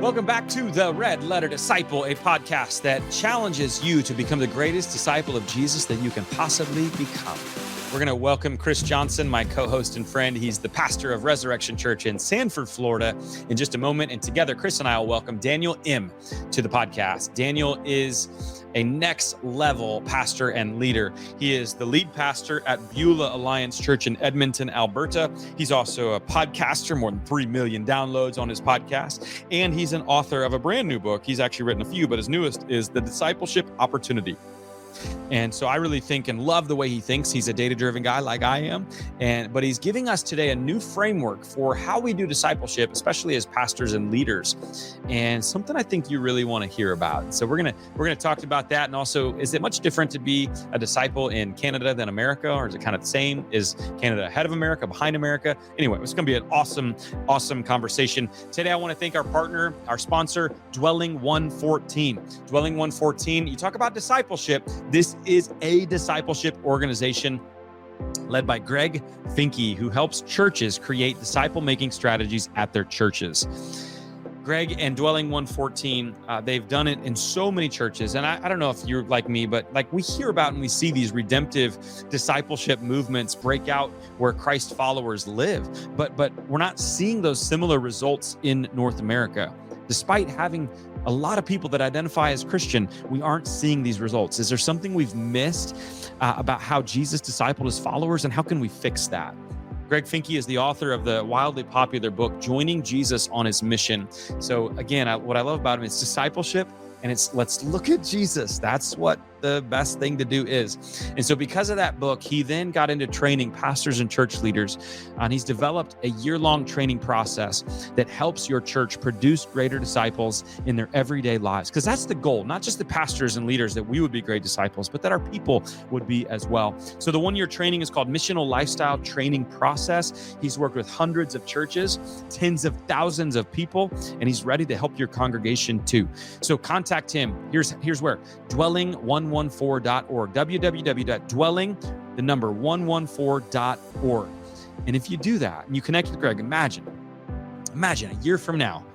Welcome back to The Red Letter Disciple, a podcast that challenges you to become the greatest disciple of Jesus that you can possibly become. We're going to welcome Chris Johnson, my co-host and friend. He's the pastor of Resurrection Church in Sanford, Florida, in just a moment. And together, Chris and I will welcome Daniel M. to the podcast. Daniel is a next level pastor and leader. He is the lead pastor at Beulah Alliance Church in Edmonton, Alberta. He's also a podcaster, more than 3 million downloads on his podcast. And he's an author of a brand new book. He's actually written a few, but his newest is The Discipleship Opportunity. And so I really think and love the way he thinks. He's a data-driven guy like I am. But he's giving us today a new framework for how we do discipleship, especially as pastors and leaders. And something I think you really want to hear about. So we're gonna talk about that. And also, is it much different to be a disciple in Canada than America? Or is it kind of the same? Is Canada ahead of America, behind America? Anyway, it's gonna be an awesome conversation. Today, I want to thank our partner, our sponsor, Dwelling 114. Dwelling 114, you talk about discipleship. This is a discipleship organization led by Greg Finke, who helps churches create disciple-making strategies at their churches. Greg and Dwelling 114, they've done it in so many churches. And I don't know if you're like me, but like we hear about and we see these redemptive discipleship movements break out where Christ followers live. But we're not seeing those similar results in North America. Despite having a lot of people that identify as Christian, we aren't seeing these results. Is there something we've missed about how Jesus discipled his followers, and how can we fix that? Greg Finke is the author of the wildly popular book, Joining Jesus on His Mission. So again, what I love about him is discipleship, and it's let's look at Jesus. That's what the best thing to do is. And so because of that book, he then got into training pastors and church leaders. And he's developed a year-long training process that helps your church produce greater disciples in their everyday lives. Because that's the goal, not just the pastors and leaders that we would be great disciples, but that our people would be as well. So the one-year training is called Missional Lifestyle Training Process. He's worked with hundreds of churches, tens of thousands of people, and he's ready to help your congregation too. So contact him. Here's where, dwelling114.org, www.dwelling114.org. And if you do that and you connect with Greg, imagine a year from now,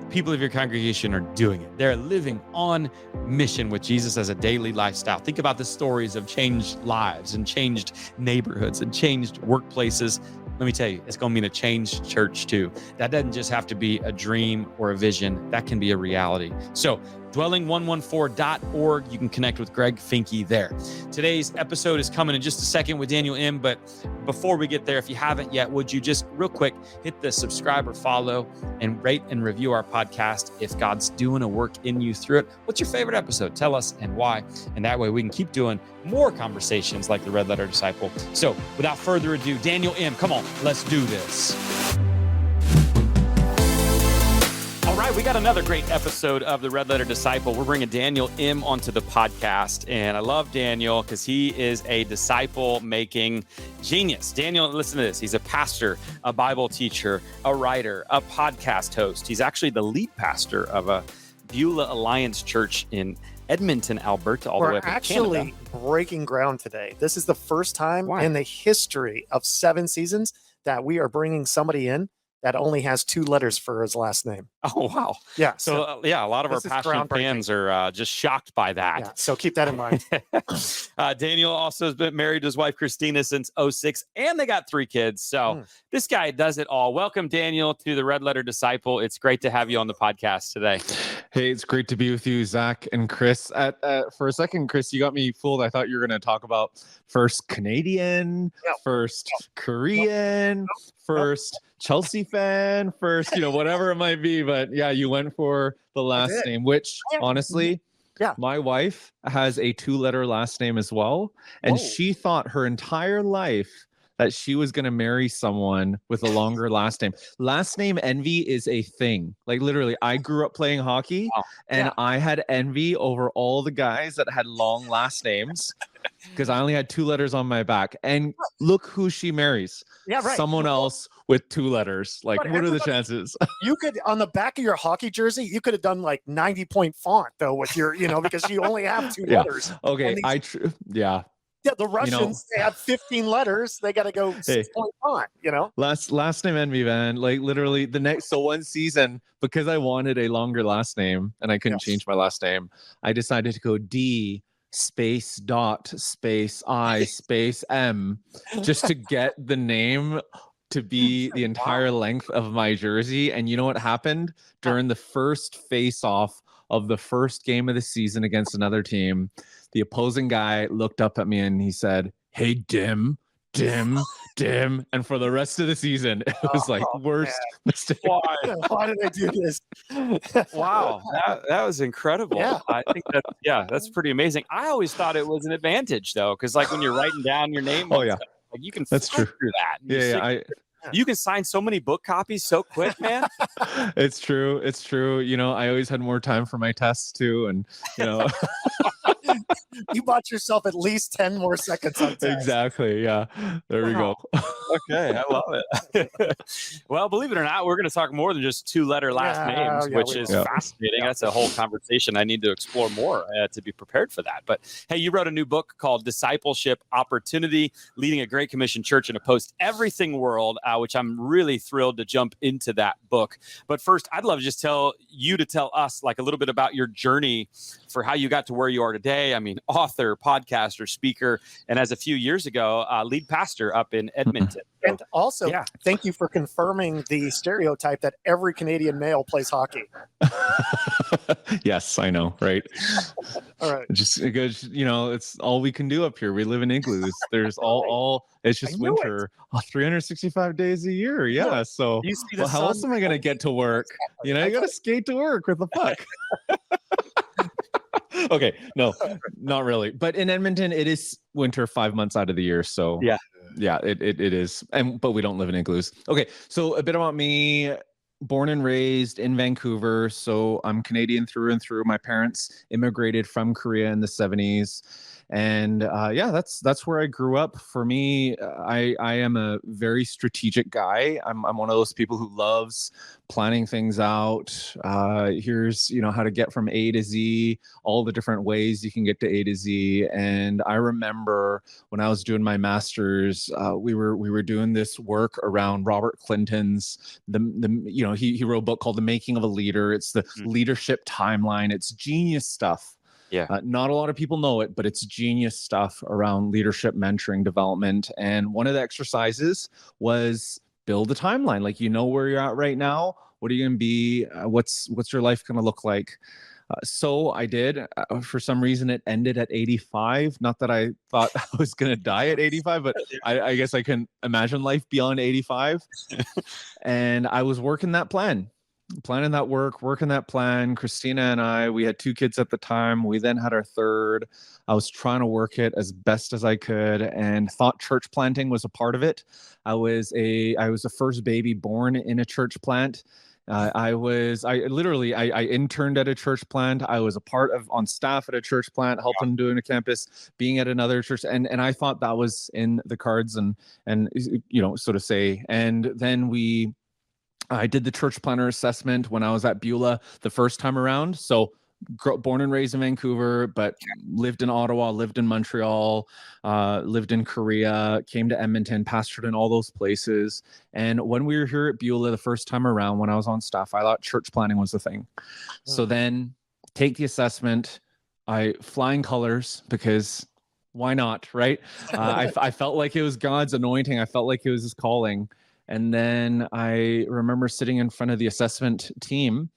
people of your congregation are doing it. They're living on mission with Jesus as a daily lifestyle. Think about the stories of changed lives and changed neighborhoods and changed workplaces. Let me tell you, it's going to mean a changed church too. That doesn't just have to be a dream or a vision. That can be a reality. So dwelling114.org. You can connect with Greg Finke there. Today's episode is coming in just a second with Daniel M. But before we get there, if you haven't yet, would you just real quick hit the subscribe or follow and rate and review our podcast if God's doing a work in you through it? What's your favorite episode? Tell us and why. And that way we can keep doing more conversations like the Red Letter Disciple. So without further ado, Daniel M., come on, let's do this. All right, we got another great episode of the Red Letter Disciple. We're bringing Daniel M. onto the podcast, and I love Daniel because he is a disciple-making genius. Daniel, listen to this. He's a pastor, a Bible teacher, a writer, a podcast host. He's actually the lead pastor of a Beulah Alliance Church in Edmonton, Alberta, all the way up in Canada. We're actually breaking ground today. This is the first time in the history of 7 seasons that we are bringing somebody in that only has 2 letters for his last name. Oh, wow. Yeah. So a lot of our passionate fans are just shocked by that. Yeah, so keep that in mind. Daniel also has been married to his wife, Christina, since 2006, and they got 3 kids. So this guy does it all. Welcome, Daniel, to the Red Letter Disciple. It's great to have you on the podcast today. Hey, it's great to be with you, Zach and Chris. For a second, Chris, you got me fooled. I thought you were going to talk about first Canadian, first Korean, first Chelsea fan, first, whatever it might be. But yeah, you went for the last name, which honestly, my wife has a 2-letter last name as well. And she thought her entire life that she was going to marry someone with a longer last name. Last name envy is a thing. Like literally, I grew up playing hockey and I had envy over all the guys that had long last names because I only had 2 letters on my back. And look who she marries. Someone else with 2 letters. Like, what are the chances? You could, on the back of your hockey jersey, you could have done like 90-point font though with your, because you only have 2 letters. Okay. Yeah, the Russians, they have 15 letters. They got to go 6 point font, Last name envy, man. Like literally so one season, because I wanted a longer last name and I couldn't change my last name, I decided to go D space dot space I space M just to get the name to be the entire length of my jersey. And you know what happened? During the first face-off of the first game of the season against another team, the opposing guy looked up at me and he said, "Hey, Dim. And for the rest of the season, it was worst mistake. Why did they do this? Wow, that was incredible. Yeah. I think that's pretty amazing. I always thought it was an advantage though, because when you're writing down your name, you can that's true through that. Yeah, you can sign so many book copies so quick, man. It's true. I always had more time for my tests too, and you bought yourself at least 10 more seconds on test. Exactly. Yeah. There we go. Okay, I love it. Well, believe it or not, we're going to talk more than just 2-letter last names, which is fascinating. Yeah. That's a whole conversation I need to explore more to be prepared for that. But hey, you wrote a new book called Discipleship Opportunity, Leading a Great Commission Church in a Post-Everything World, which I'm really thrilled to jump into that book. But first, I'd love to just tell us a little bit about your journey for how you got to where you are today. I mean, author, podcaster, speaker, and as a few years ago, lead pastor up in Edmonton. And also, thank you for confirming the stereotype that every Canadian male plays hockey. Yes, I know, right? All right. Just it's all we can do up here. We live in igloos. There's it's just winter 365 days a year. Yeah. So how else am I going to get to work? You got to skate to work with the puck. Okay, no, not really. But in Edmonton, it is winter 5 months out of the year. So yeah, it is. But we don't live in igloos. Okay, so a bit about me. Born and raised in Vancouver. So I'm Canadian through and through. My parents immigrated from Korea in the 70s. And that's where I grew up. For me, I am a very strategic guy. I'm one of those people who loves planning things out. Here's how to get from A to Z, all the different ways you can get to A to Z. And I remember when I was doing my master's, we were doing this work around Robert Clinton's he wrote a book called The Making of a Leader. It's the leadership timeline. It's genius stuff. Yeah. Not a lot of people know it, but it's genius stuff around leadership, mentoring, development. And one of the exercises was build a timeline. Where you're at right now. What are you going to be? What's your life going to look like? So I did. For some reason, it ended at 85. Not that I thought I was going to die at 85, but I guess I can imagine life beyond 85. And I was working that plan. Planning that work, working that plan. Christina and I, we had 2 kids at the time. We then had our third. I was trying to work it as best as I could and thought church planting was a part of it. I was the first baby born in a church plant. I interned at a church plant. I was on staff at a church plant, helping doing a campus, being at another church. And I thought that was in the cards and so to say. And then I did the church planner assessment when I was at Beulah the first time around. So born and raised in Vancouver, but lived in Ottawa, lived in Montreal, lived in Korea, came to Edmonton, pastored in all those places. And when we were here at Beulah the first time around, when I was on staff, I thought church planning was the thing. So then take the assessment, flying colors, because why not, right? I felt like it was God's anointing. I felt like it was his calling. And then I remember sitting in front of the assessment team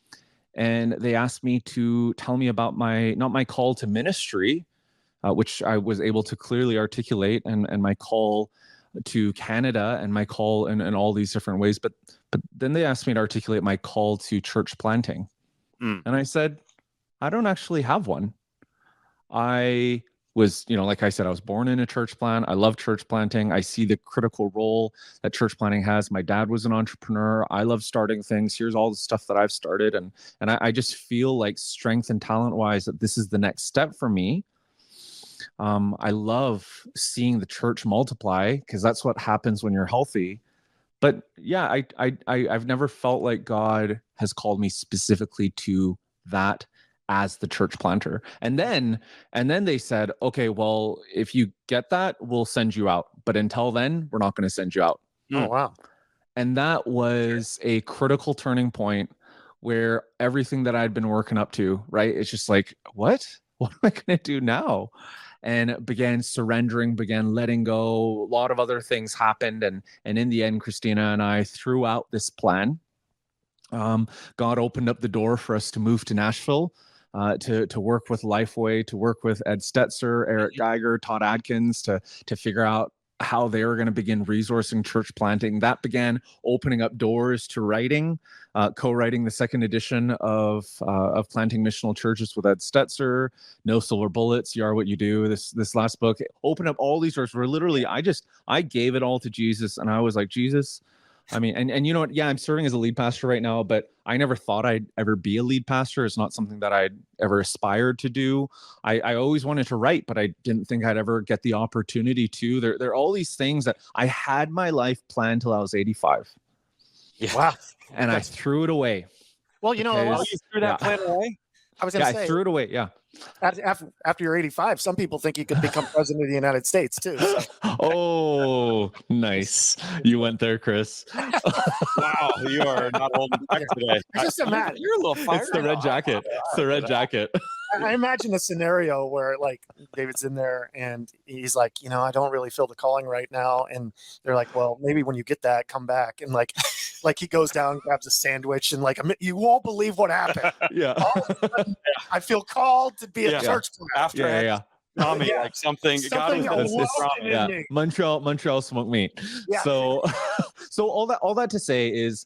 and they asked me to tell me about not my call to ministry, which I was able to clearly articulate, and my call to Canada and my call in all these different ways. But then they asked me to articulate my call to church planting. And I said, I don't actually have one. I was, like I said, I was born in a church plant. I love church planting. I see the critical role that church planting has. My dad was an entrepreneur. I love starting things. Here's all the stuff that I've started. And I just feel like strength and talent wise that this is the next step for me. I love seeing the church multiply because that's what happens when you're healthy. But yeah, I've never felt like God has called me specifically to that as the church planter. And then they said, okay, well, if you get that, we'll send you out. But until then, we're not going to send you out. Oh, wow. And that was a critical turning point where everything that I'd been working up to, right? It's just like, what am I going to do now? And began surrendering, began letting go. A lot of other things happened. And in the end, Christina and I threw out this plan. God opened up the door for us to move to Nashville, to work with Lifeway, to work with Ed Stetzer, Eric Geiger, Todd Adkins, to figure out how they were going to begin resourcing church planting. That began opening up doors to writing, co-writing the second edition of Planting Missional Churches with Ed Stetzer, No Silver Bullets, You Are What You Do. This last book opened up all these doors where literally I gave it all to Jesus, and I was like, Jesus, I mean, and you know what? Yeah, I'm serving as a lead pastor right now, but I never thought I'd ever be a lead pastor. It's not something that I'd ever aspired to do. I always wanted to write, but I didn't think I'd ever get the opportunity to. There are all these things that I had my life planned till I was 85. Yeah. Wow. And I threw it away. Well, you know, you threw that plan away? I was going to say, I threw it away. Yeah. After you're 85, some people think you could become president of the United States too. So. Oh, nice. You went there, Chris. Wow, you are not holding back today. Just imagine. You're a little fired. It's the red jacket. It's the red jacket. I imagine a scenario where like David's in there and he's like, you know, I don't really feel the calling right now. And they're like, well, maybe when you get that, come back. And like he goes down, grabs a sandwich, and like, you won't believe what happened. Yeah. All of a sudden, I feel called to be a church after like something yeah. Montreal smoked meat. Yeah. So all that to say is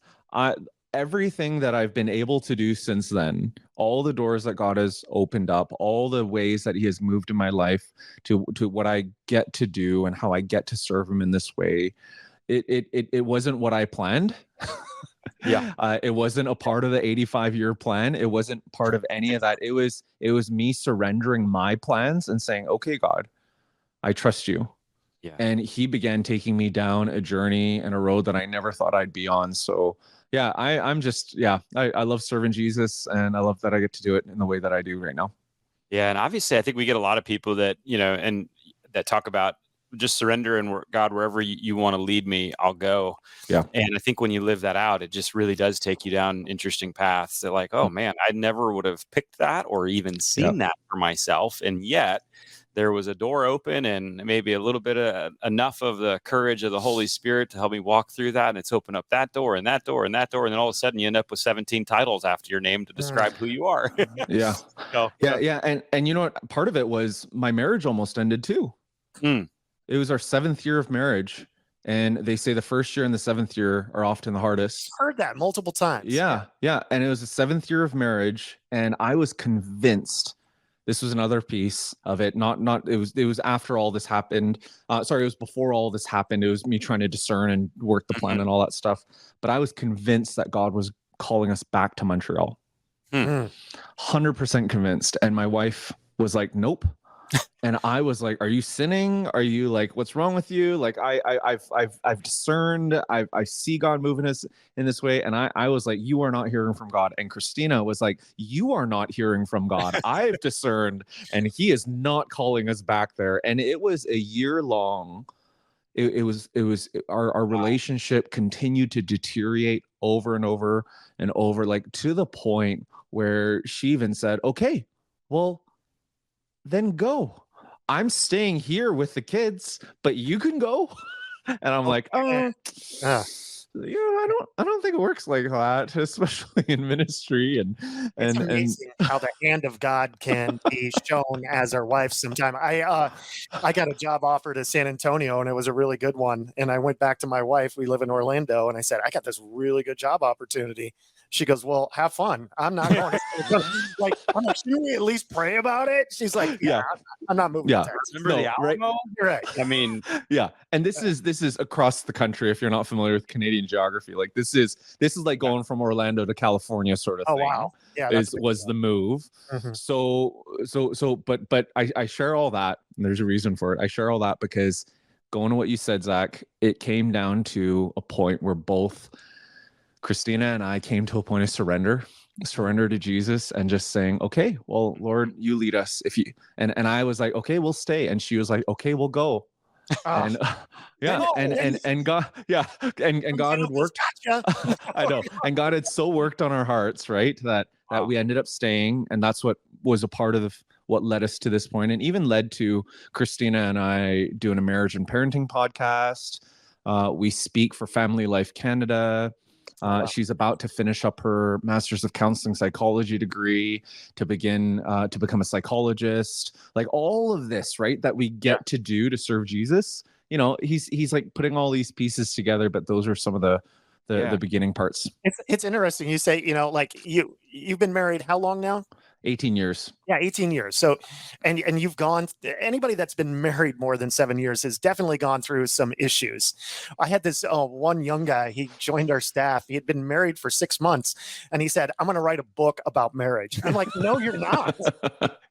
everything that I've been able to do since then, all the doors that God has opened up, all the ways that he has moved in my life to what I get to do and how I get to serve him in this way, it wasn't what I planned. Yeah. It wasn't a part of the 85-year plan. It wasn't part of any of that. It was me surrendering my plans and saying, okay, God, I trust you. Yeah. And he began taking me down a journey and a road that I never thought I'd be on. So yeah, I love serving Jesus, and I love that I get to do it in the way that I do right now. Yeah. And obviously I think we get a lot of people that, and that talk about just surrender, and God, wherever you want to lead me, I'll go. Yeah. And I think when you live that out, it just really does take you down interesting paths that like, oh man, I never would have picked that or even seen that for myself. And yet there was a door open and maybe a little bit of enough of the courage of the Holy Spirit to help me walk through that. And it's opened up that door and that door and that door. And then all of a sudden you end up with 17 titles after your name to describe who you are. Yeah. So, yeah. And you know what? Part of it was my marriage almost ended too. It was our 7th year of marriage. And they say the first year and the 7th year are often the hardest. I've heard that multiple times. Yeah. And it was the 7th year of marriage. And I was convinced, this was another piece of it. It was after all this happened. It was before all this happened. It was me trying to discern and work the plan and all that stuff. But I was convinced that God was calling us back to Montreal. 100% convinced. And my wife was like, nope. And I was like, are you sinning? Are you like, what's wrong with you? Like I've discerned, I see God moving us in this way. And I was like, you are not hearing from God. And Christina was like, you are not hearing from God. I've discerned, and he is not calling us back there. And it was a year long. It was our relationship continued to deteriorate over and over and over, like to the point where she even said, okay, well, then go. I'm staying here with the kids, but you can go. And I'm like, I don't think it works like that, especially in ministry. And it's amazing how the hand of God can be shown as our wife sometime. I got a job offer to San Antonio, and it was a really good one. And I went back to my wife. We live in Orlando, and I said, I got this really good job opportunity. She goes, well, have fun. I'm not going. Like, I'm like, should we at least pray about it? She's like, yeah. I'm not moving. Yeah. Remember the Alamo? Right? You're right. I mean, yeah. And this is across the country. If you're not familiar with Canadian geography, like this is like going from Orlando to California sort of thing. Oh, wow. Yeah. Was the move. Mm-hmm. But I share all that. And there's a reason for it. I share all that because going to what you said, Zach, it came down to a point where both Christina and I came to a point of surrender to Jesus and just saying, okay, well, Lord, you lead us. If you, and I was like, okay, we'll stay. And she was like, okay, we'll go. And and God, and God had worked. I know, and God had so worked on our hearts, right? That we ended up staying, and that's what was a part of what led us to this point, and even led to Christina and I doing a marriage and parenting podcast. We speak for Family Life Canada. She's about to finish up her Master's of Counseling Psychology degree to begin to become a psychologist. Like all of this, right, that we get to do to serve Jesus. You know, he's like putting all these pieces together, but those are some of the beginning parts. It's interesting. You say, you know, like you've been married how long now? 18 years. Yeah, 18 years. So, and you've gone, anybody that's been married more than 7 years has definitely gone through some issues. I had this one young guy, he joined our staff. He had been married for 6 months and he said, I'm going to write a book about marriage. I'm like, no, you're not.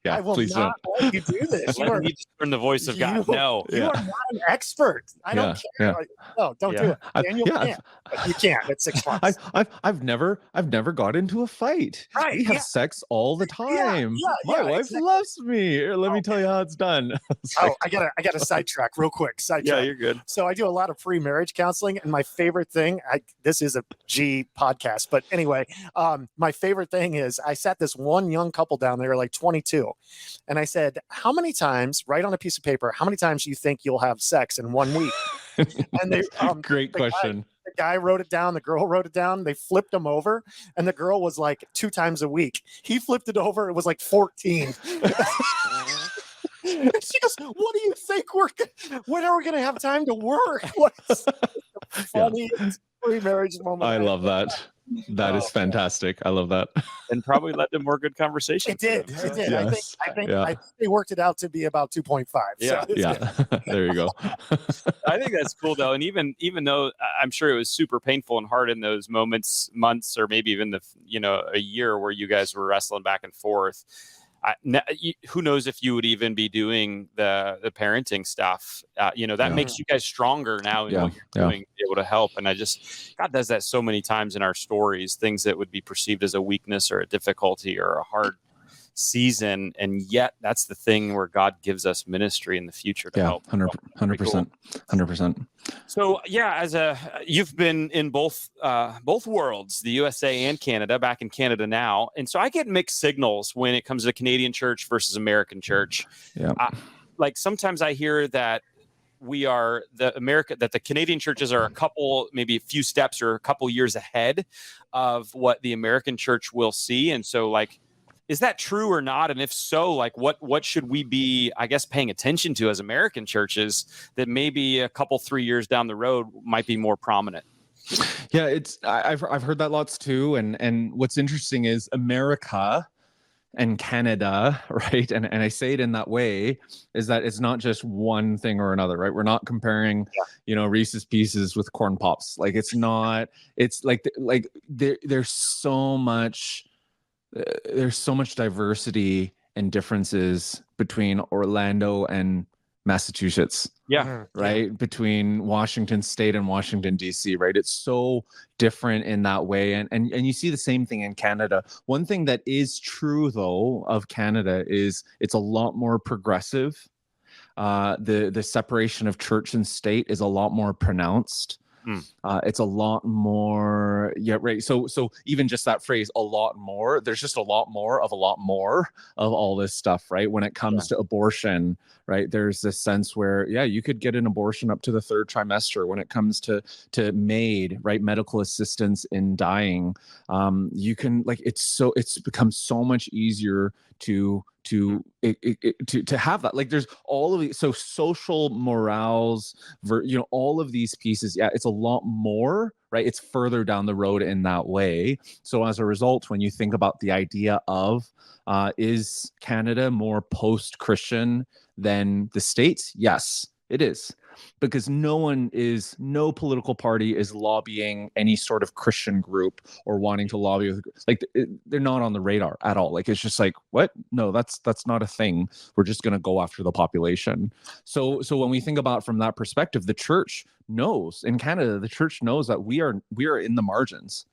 I will not let you do this. You need to turn the voice of God. No. You are not an expert. I don't care. Like, no, don't do it. Daniel can't. But you can't at 6 months. I've never got into a fight. Right. We have sex all the time. My wife loves me. Here, let me tell you how it's done. I gotta sidetrack real quick. Yeah, you're good. So I do a lot of free marriage counseling, and my favorite thing, this is a G podcast, but anyway, my favorite thing is I sat this one young couple down there, like 22, and I said, how many times, write on a piece of paper, how many times do you think you'll have sex in 1 week? And they great question. The guy wrote it down. The girl wrote it down. They flipped them over, and the girl was like 2 times a week. He flipped it over. It was like 14. She goes, "What do you think when are we going to have time to work?" What's the funniest pre-marriage moment? I love that. That is fantastic. I love that. And probably led to more good conversation. It did. Yes. I think they worked it out to be about 2.5. Yeah. So There you go. I think that's cool though. And even though I'm sure it was super painful and hard in those moments, months, or maybe even a year where you guys were wrestling back and forth. Who knows if you would even be doing the parenting stuff? That makes you guys stronger now in what you're doing to be able to help. And God does that so many times in our stories, things that would be perceived as a weakness or a difficulty or a hard season, and yet that's the thing where God gives us ministry in the future to help. 100%. So you've been in both worlds, the USA and Canada, back in Canada now, and so I get mixed signals when it comes to Canadian church versus American church. Yeah, like sometimes I hear that that the Canadian churches are maybe a few steps or a couple years ahead of what the American church will see, and so like, is that true or not? And if so, like what should we be, I guess, paying attention to as American churches that maybe a couple, 3 years down the road might be more prominent? Yeah, I've heard that lots too. And what's interesting is America and Canada, right? And I say it in that way, is that it's not just one thing or another, right? We're not comparing, Reese's Pieces with Corn Pops. Like it's not. It's like there's so much. There's so much diversity and differences between Orlando and Massachusetts. Yeah. Right. Between Washington State and Washington, D.C. Right. It's so different in that way. And you see the same thing in Canada. One thing that is true, though, of Canada is it's a lot more progressive. The separation of church and state is a lot more pronounced. It's a lot more, right. So even just that phrase, a lot more, there's just a lot more of all this stuff, right? When it comes to abortion, right? There's this sense where, you could get an abortion up to the 3rd trimester. When it comes to MAID, right? Medical assistance in dying, you can it's become so much easier to have that. Like there's all of these, so social morals, all of these pieces. Yeah, it's a lot more, right? It's further down the road in that way. So as a result, when you think about the idea of is Canada more post-Christian than the States? Yes, it is. Because no political party is lobbying any sort of Christian group or wanting to lobby. They're not on the radar at all. Like, it's just like, what? No, that's not a thing. We're just going to go after the population. So when we think about from that perspective, the church knows in Canada, the church knows that we are in the margins.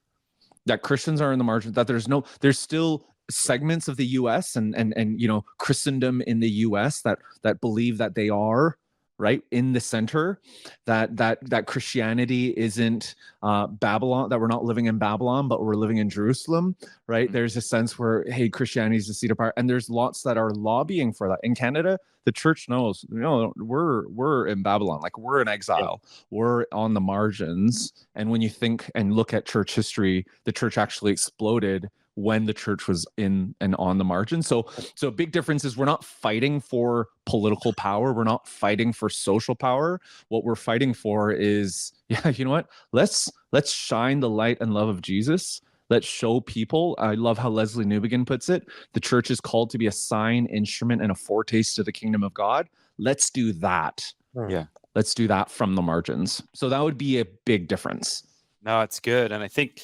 that Christians are in the margin, that there's still segments of the US and Christendom in the US that believe that they are right in the center, that Christianity isn't Babylon, that we're not living in Babylon, but we're living in Jerusalem, right? There's a sense where, hey, Christianity is the seat of power, and there's lots that are lobbying for that. In Canada, the church knows, we're in Babylon, like we're in exile, we're on the margins. And when you think and look at church history, the church actually exploded when the church was in and on the margin. So a big difference is we're not fighting for political power. We're not fighting for social power. What we're fighting for is, you know what? Let's shine the light and love of Jesus. Let's show people. I love how Leslie Newbegin puts it. The church is called to be a sign, instrument, and a foretaste of the kingdom of God. Let's do that. Yeah. Let's do that from the margins. So that would be a big difference. No, it's good. And I think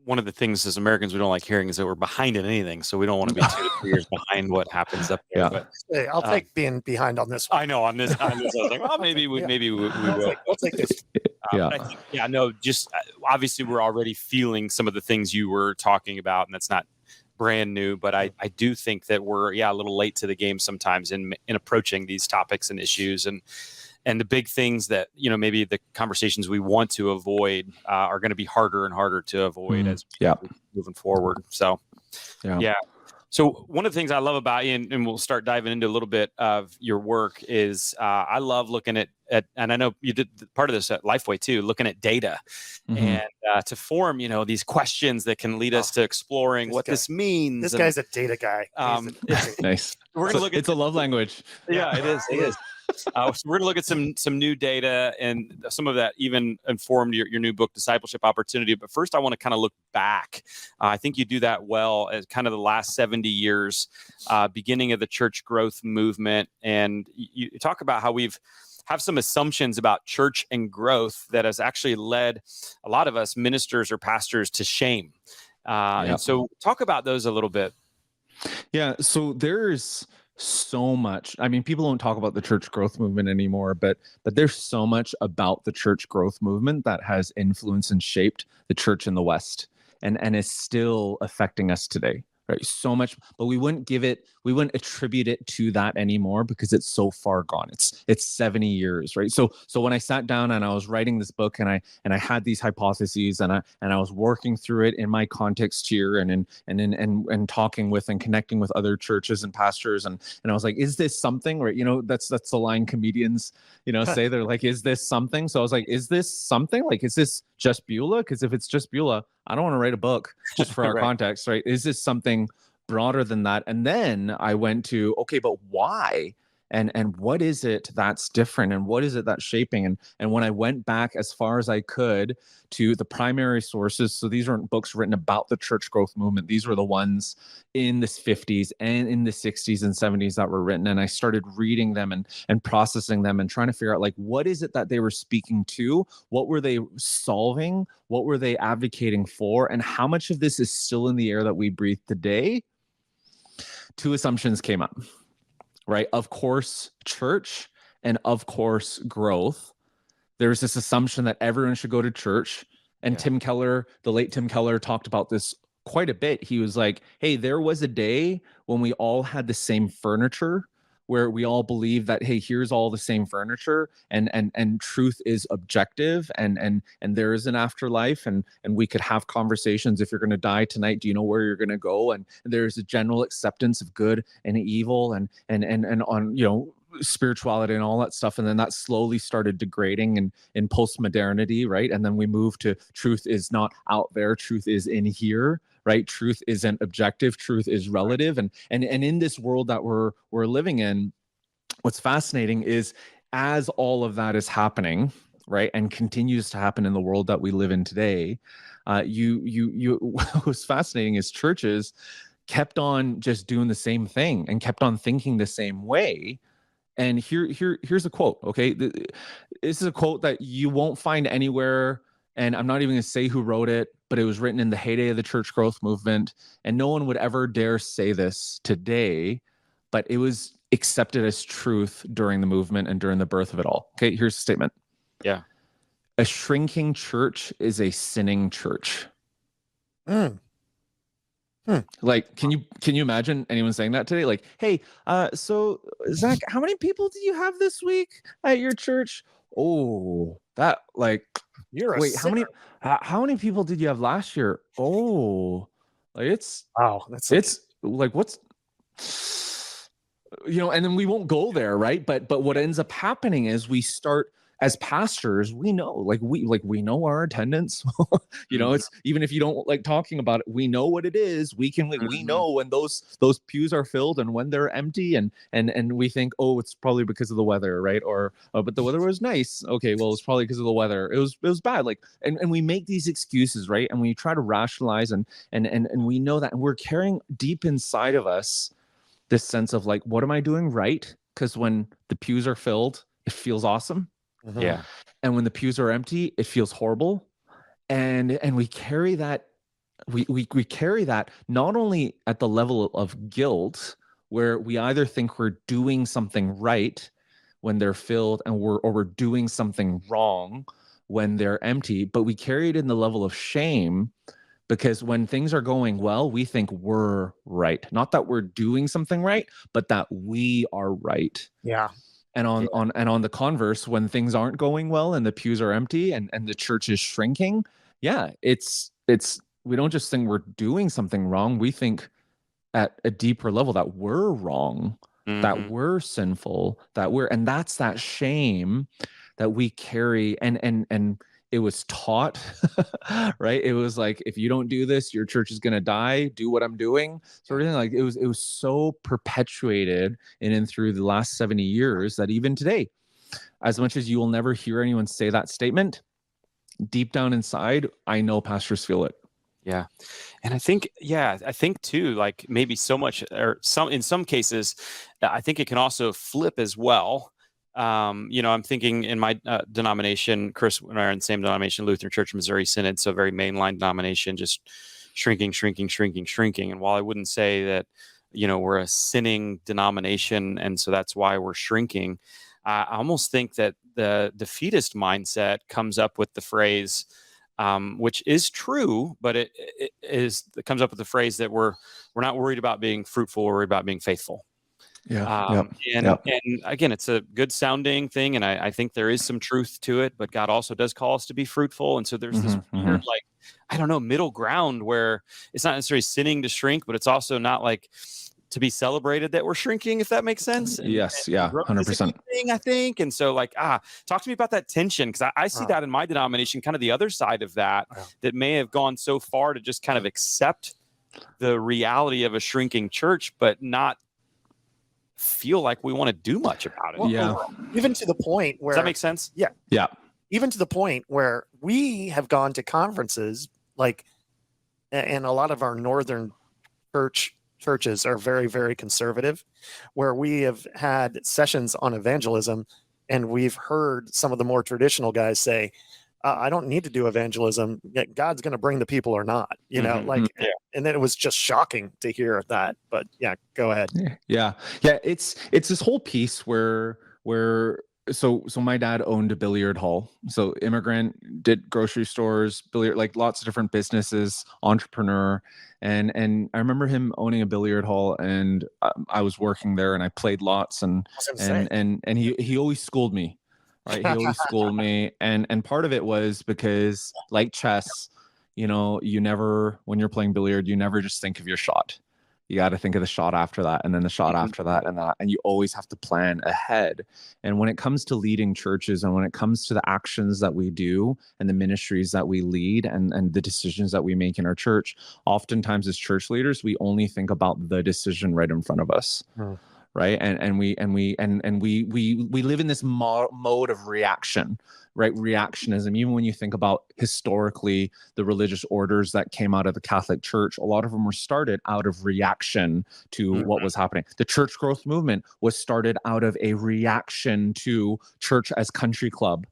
one of the things as Americans we don't like hearing is that we're behind in anything. So we don't want to be 2 to 3 years behind what happens up there. Yeah. But Hey, I'll take being behind on this one. I know on this, I was like, well, maybe we will. I'll take this. But I think, just obviously we're already feeling some of the things you were talking about, and that's not brand new, but I do think that we're a little late to the game sometimes in approaching these topics and issues, and the big things that, maybe the conversations we want to avoid are going to be harder and harder to avoid as we're moving forward. So, So one of the things I love about you, and we'll start diving into a little bit of your work, is I love looking at, and I know you did part of this at Lifeway too, looking at data and to form, these questions that can lead us to exploring what this means. This guy's a data guy. Nice. We're gonna look at it's a love language. Yeah, it is. It is. So we're going to look at some new data, and some of that even informed your new book, Discipleship Opportunity. But first, I want to kind of look back. I think you do that well as kind of the last 70 years, beginning of the church growth movement. And you talk about how have some assumptions about church and growth that has actually led a lot of us ministers or pastors to shame. And so talk about those a little bit. Yeah. So there's so much. I mean, people don't talk about the church growth movement anymore, but there's so much about the church growth movement that has influenced and shaped the church in the West and is still affecting us today. Right. So much, but we wouldn't attribute it to that anymore because it's so far gone. It's 70 years. Right. So when I sat down and I was writing this book and I had these hypotheses and I was working through it in my context here and talking with and connecting with other churches and pastors. And I was like, is this something? Right. That's the line comedians, say. They're like, is this something? So I was like, is this something? Like, is this just Beulah? Because if it's just Beulah, I don't want to write a book just for our context, right? Is this something broader than that? And then I went to, okay, but why? And what is it that's different? And what is it that's shaping? And when I went back as far as I could to the primary sources, so these aren't books written about the church growth movement. These were the ones in the 50s and in the 60s and 70s that were written. And I started reading them and processing them and trying to figure out, like, what is it that they were speaking to? What were they solving? What were they advocating for? And how much of this is still in the air that we breathe today? Two assumptions came up. Right? Of course, church, and of course, growth. There's this assumption that everyone should go to church. And Tim Keller, the late Tim Keller, talked about this quite a bit. He was like, hey, there was a day when we all had the same furniture, where we all believe that, hey, here's all the same furniture, and truth is objective, and there is an afterlife, and we could have conversations. If you're going to die tonight, do you know where you're going to go? And there's a general acceptance of good and evil, and on spirituality and all that stuff. And then that slowly started degrading in post-modernity, right? And then we moved to truth is not out there, truth is in here. Right? Truth isn't objective. Truth is relative. And in this world that we're living in, what's fascinating is as all of that is happening, right, and continues to happen in the world that we live in today, what's fascinating is churches kept on just doing the same thing and kept on thinking the same way. And here's a quote. Okay, this is a quote that you won't find anywhere. And I'm not even going to say who wrote it, but it was written in the heyday of the church growth movement. And no one would ever dare say this today, but it was accepted as truth during the movement and during the birth of it all. Okay, here's the statement. Yeah. A shrinking church is a sinning church. Mm. Like, can you imagine anyone saying that today? Like, hey, so Zach, how many people do you have this week at your church? Oh, that like, You're a wait, sinner. how many people did you have last year? Oh, like Wow, it's like what's and then we won't go there, right? But what ends up happening is we start as pastors, we know we know our attendance. It's even if you don't like talking about it, we know what it is. We know when those pews are filled and when they're empty, and we think, oh, it's probably because of the weather, right? Or but the weather was nice. Okay, well, it's probably because of the weather. It was bad. Like, and we make these excuses, right? And we try to rationalize and we know that, and we're carrying deep inside of us this sense of like, what am I doing right? Because when the pews are filled, it feels awesome. Yeah. And when the pews are empty, it feels horrible. And we carry that, we carry that not only at the level of guilt, where we either think we're doing something right when they're filled and we're doing something wrong when they're empty, but we carry it in the level of shame. Because when things are going well, we think we're right. Not that we're doing something right, but that we are right. Yeah. And on the converse, when things aren't going well and the pews are empty and the church is shrinking, yeah, it's we don't just think we're doing something wrong. We think at a deeper level that we're wrong, that we're sinful, and that's that shame that we carry, and it was taught, right? It was like, if you don't do this, your church is going to die. Do what I'm doing, sort of thing. Like it was so perpetuated in and through the last 70 years that even today, as much as you will never hear anyone say that statement, deep down inside, I know pastors feel it. Yeah. And I think too, like maybe so much, or in some cases, I think it can also flip as well. I'm thinking in my denomination, Chris and I are in the same denomination, Lutheran Church Missouri Synod, so very mainline denomination, just shrinking. And while I wouldn't say that, we're a sinning denomination, and so that's why we're shrinking, I almost think that the defeatist mindset comes up with the phrase, which is true, but it comes up with the phrase that we're not worried about being fruitful, we're worried about being faithful. Yeah. And again, it's a good sounding thing, and I think there is some truth to it, but God also does call us to be fruitful. And so there's this weird, like, I don't know, middle ground where it's not necessarily sinning to shrink, but it's also not like to be celebrated that we're shrinking, if that makes sense. Yes. Yeah. 100%. Thing, I think. And so like, talk to me about that tension. Cause I see that in my denomination, kind of the other side of that, that may have gone so far to just kind of accept the reality of a shrinking church, but not feel like we want to do much about it. Well, even to the point where, does that make sense? Yeah. Even to the point where we have gone to conferences, like, and a lot of our northern churches are very, very conservative, where we have had sessions on evangelism, and we've heard some of the more traditional guys say, I don't need to do evangelism. God's going to bring the people or not, and then it was just shocking to hear that. But yeah, go ahead. Yeah. It's this whole piece where so my dad owned a billiard hall. So immigrant, did grocery stores, billiard, like lots of different businesses, entrepreneur. And I remember him owning a billiard hall, and I was working there, and I played lots, and he always schooled me. Right. He always schooled me. And part of it was because, like chess, you never, when you're playing billiard, you never just think of your shot. You got to think of the shot after that, and then the shot after that, and you always have to plan ahead. And when it comes to leading churches, and when it comes to the actions that we do and the ministries that we lead and the decisions that we make in our church, oftentimes as church leaders, we only think about the decision right in front of us. Right. And we live in this mode of reaction, right? Reactionism. Even when you think about historically the religious orders that came out of the Catholic Church, a lot of them were started out of reaction to what was happening. The church growth movement was started out of a reaction to church as country club.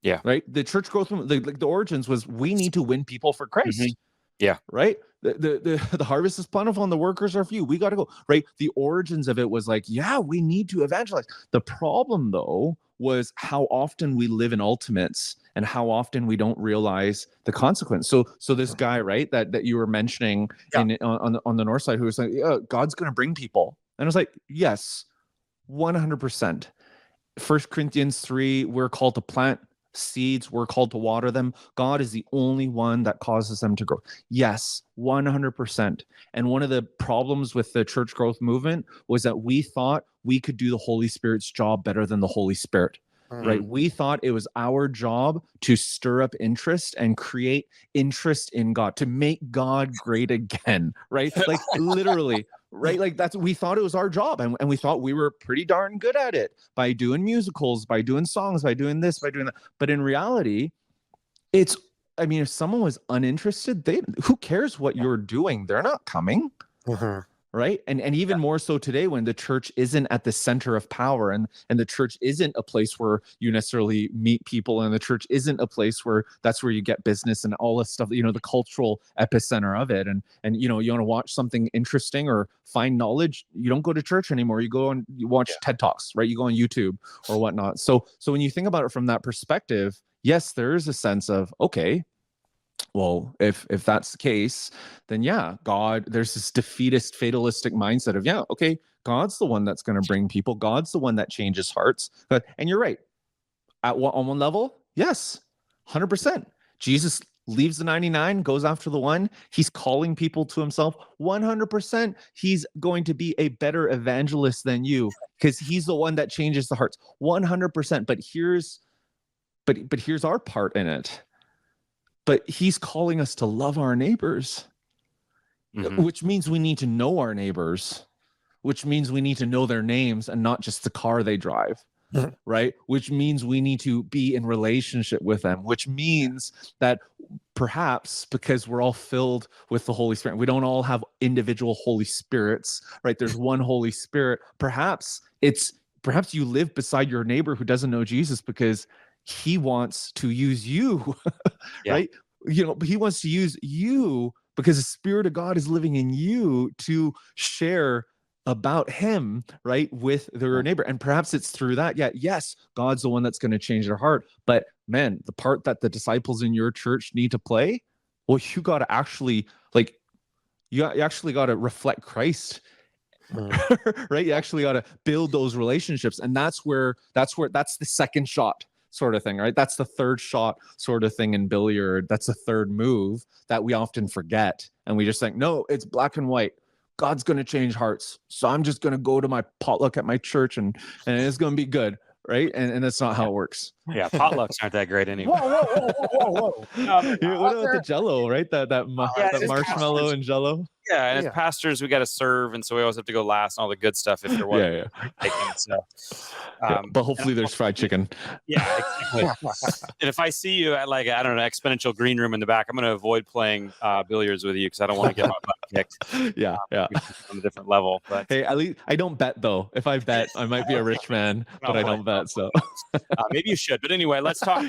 Yeah. Right. The church growth movement, the origins was, we need to win people for Christ. Yeah. Right. The harvest is plentiful and the workers are few. We got to go. Right. The origins of it was like, yeah, we need to evangelize. The problem, though, was how often we live in ultimates and how often we don't realize the consequence. So this guy, right, that you were mentioning on the north side, who was like, yeah, God's going to bring people. And I was like, yes, 100%. 1 Corinthians 3, we're called to plant seeds, we're called to water them. God is the only one that causes them to grow. Yes, 100%. And one of the problems with the church growth movement was that we thought we could do the Holy Spirit's job better than the Holy Spirit. Right? We thought it was our job to stir up interest and create interest in God, to make God great again, right? Like literally, right? Like we thought it was our job, and we thought we were pretty darn good at it by doing musicals, by doing songs, by doing this, by doing that. But in reality, if someone was uninterested, who cares what you're doing? They're not coming. Right. And even more so today, when the church isn't at the center of power, and the church isn't a place where you necessarily meet people, and the church isn't a place where that's where you get business and all this stuff, the cultural epicenter of it. And you want to watch something interesting or find knowledge, you don't go to church anymore. You go and you watch TED Talks, right? You go on YouTube or whatnot. So when you think about it from that perspective, yes, there is a sense of, okay, well, if that's the case, then God, there's this defeatist, fatalistic mindset of, okay, God's the one that's going to bring people. God's the one that changes hearts. And you're right. On one level, yes, 100%. Jesus leaves the 99, goes after the one. He's calling people to himself. 100%. He's going to be a better evangelist than you because he's the one that changes the hearts. 100%. But here's our part in it. But he's calling us to love our neighbors, which means we need to know our neighbors, which means we need to know their names and not just the car they drive, right? Which means we need to be in relationship with them, which means that perhaps because we're all filled with the Holy Spirit, we don't all have individual Holy Spirits, right? There's one Holy Spirit. Perhaps you live beside your neighbor who doesn't know Jesus because he wants to use you, right? He wants to use you because the Spirit of God is living in you to share about him, right, with their neighbor. And perhaps it's through that. Yes, God's the one that's going to change their heart. But man, the part that the disciples in your church need to play, well, you got to actually you actually got to reflect Christ. Right? You actually got to build those relationships. And that's the second shot sort of thing, right? That's the third shot sort of thing in billiard. That's the third move that we often forget. And we just think, no, it's black and white. God's going to change hearts. So I'm just going to go to my potluck at my church and it's going to be good. Right. And that's not how it works. Yeah. Potlucks aren't that great anymore. Whoa. What about the Jello, right? That marshmallow and Jello. Yeah, and as pastors, we got to serve, and so we always have to go last and all the good stuff if there was. But hopefully there's fried chicken. Yeah, exactly. And if I see you at exponential green room in the back, I'm going to avoid playing billiards with you because I don't want to get my butt kicked. Yeah. On a different level. But hey, at least I don't bet though. If I bet, I might be a rich man, but I don't bet. So maybe you should. But anyway, let's talk.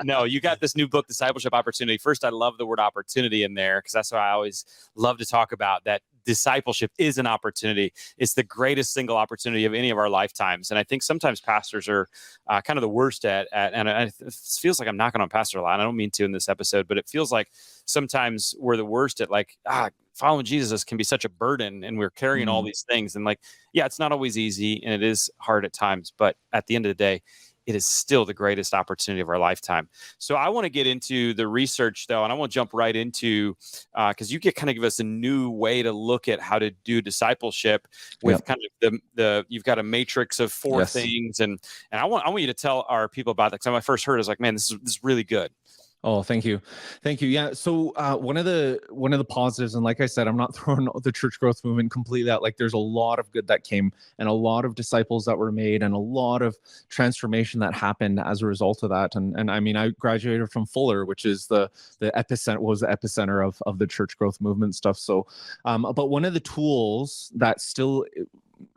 No, you got this new book, Discipleship Opportunity. First, I love the word opportunity in there because that's what I always love to talk about, that discipleship is an opportunity. It's the greatest single opportunity of any of our lifetimes. And I think sometimes pastors are kind of the worst at and it feels like I'm knocking on pastor a lot. I don't mean to in this episode, but it feels like sometimes we're the worst at following Jesus can be such a burden and we're carrying all these things. And it's not always easy and it is hard at times, but at the end of the day, it is still the greatest opportunity of our lifetime. So I want to get into the research though, and I want to jump right into, because you kind of give us a new way to look at how to do discipleship with kind of you've got a matrix of four things. And I want you to tell our people about that. Because when I first heard it, I was like, man, this is really good. Oh, thank you. Yeah. So one of the positives, and like I said, I'm not throwing the church growth movement completely out. There's a lot of good that came and a lot of disciples that were made and a lot of transformation that happened as a result of that. And I mean, I graduated from Fuller, which is the epicenter of the church growth movement stuff. So, but one of the tools that still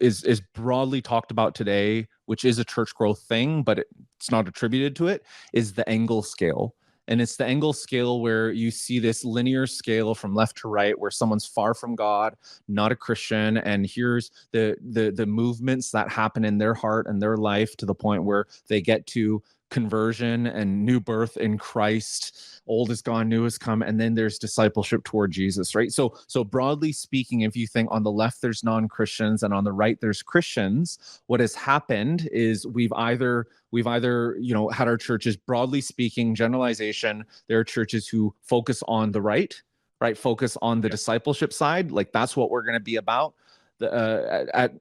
is broadly talked about today, which is a church growth thing, but it's not attributed to it, is the Engel scale. And it's the Engel scale, where you see this linear scale from left to right, where someone's far from God, not a Christian, and here's the movements that happen in their heart and their life to the point where they get to conversion and new birth in Christ. Old is gone, new has come, and then there's discipleship toward Jesus, right? So broadly speaking, if you think on the left there's non-Christians and on the right there's Christians, what has happened is we've either had our churches, broadly speaking, generalization, there are churches who focus on the right, focus on the discipleship side, like that's what we're going to be about,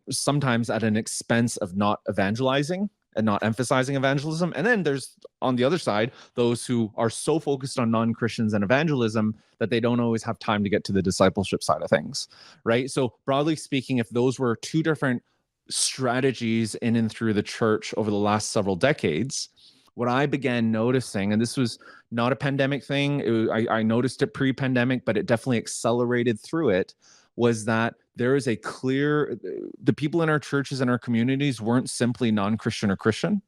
sometimes at an expense of not evangelizing and not emphasizing evangelism. And then there's, on the other side, those who are so focused on non-Christians and evangelism that they don't always have time to get to the discipleship side of things, right? So broadly speaking, if those were two different strategies in and through the church over the last several decades, what I began noticing, and this was not a pandemic thing, I noticed it pre-pandemic, but it definitely accelerated through it, was that there is a clear, the people in our churches and our communities weren't simply non-Christian or Christian,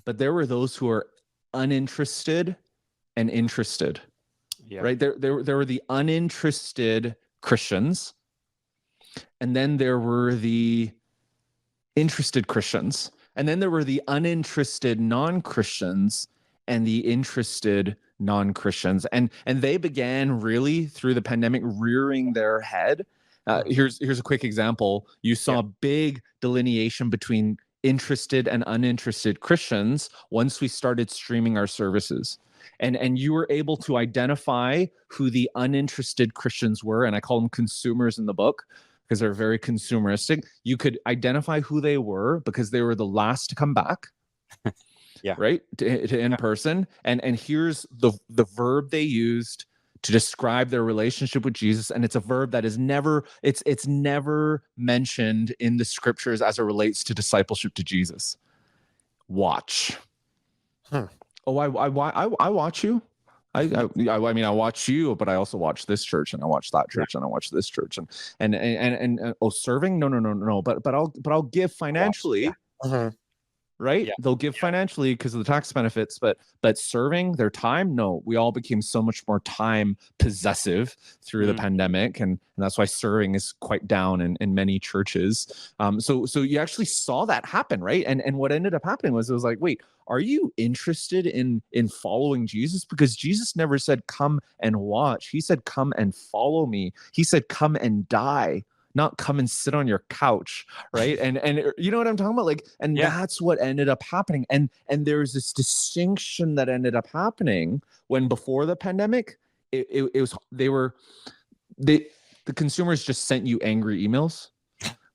but there were those who are uninterested and interested, right? There were the uninterested Christians, and then there were the interested Christians, and then there were the uninterested non-Christians and the interested non-Christians, and they began really through the pandemic rearing their head. Here's a quick example. You saw a big delineation between interested and uninterested Christians once we started streaming our services, and you were able to identify who the uninterested Christians were, and I call them consumers in the book because they're very consumeristic. You could identify who they were because they were the last to come back. Right, to in person, and here's the verb they used to describe their relationship with Jesus, and it's a verb that is never mentioned in the scriptures as it relates to discipleship to Jesus. Watch. Oh, I watch you. I mean, I watch you, but I also watch this church, and I watch that church, and I watch this church, and serving. No. But I'll give financially. Right? They'll give financially because of the tax benefits, but serving their time, no. We all became so much more time possessive through the pandemic, and that's why serving is quite down in many churches. So you actually saw that happen, right? And what ended up happening was, it was like, wait, are you interested in following Jesus? Because Jesus never said come and watch. He said come and follow me. He said come and die, not come and sit on your couch, right? And you know what I'm talking about? Like, and that's what ended up happening. And there's this distinction that ended up happening when, before the pandemic, it was the consumers just sent you angry emails,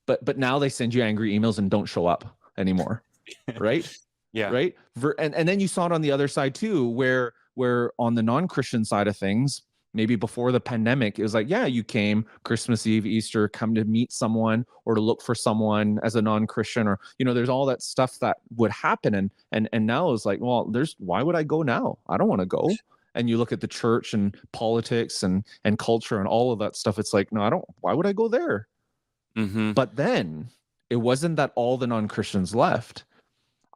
but now they send you angry emails and don't show up anymore, right? Right. And then you saw it on the other side too, where on the non-Christian side of things, maybe before the pandemic, it was like, you came Christmas Eve, Easter, come to meet someone or to look for someone as a non-Christian, or, there's all that stuff that would happen. And now it's like, well, why would I go now? I don't want to go. And you look at the church and politics and culture and all of that stuff. It's like, no, why would I go there? But then it wasn't that all the non-Christians left.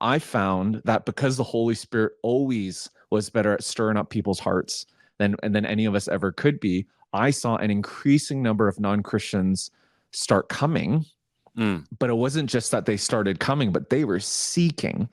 I found that because the Holy Spirit always was better at stirring up people's hearts than any of us ever could be, I saw an increasing number of non-Christians start coming. But it wasn't just that they started coming, but they were seeking,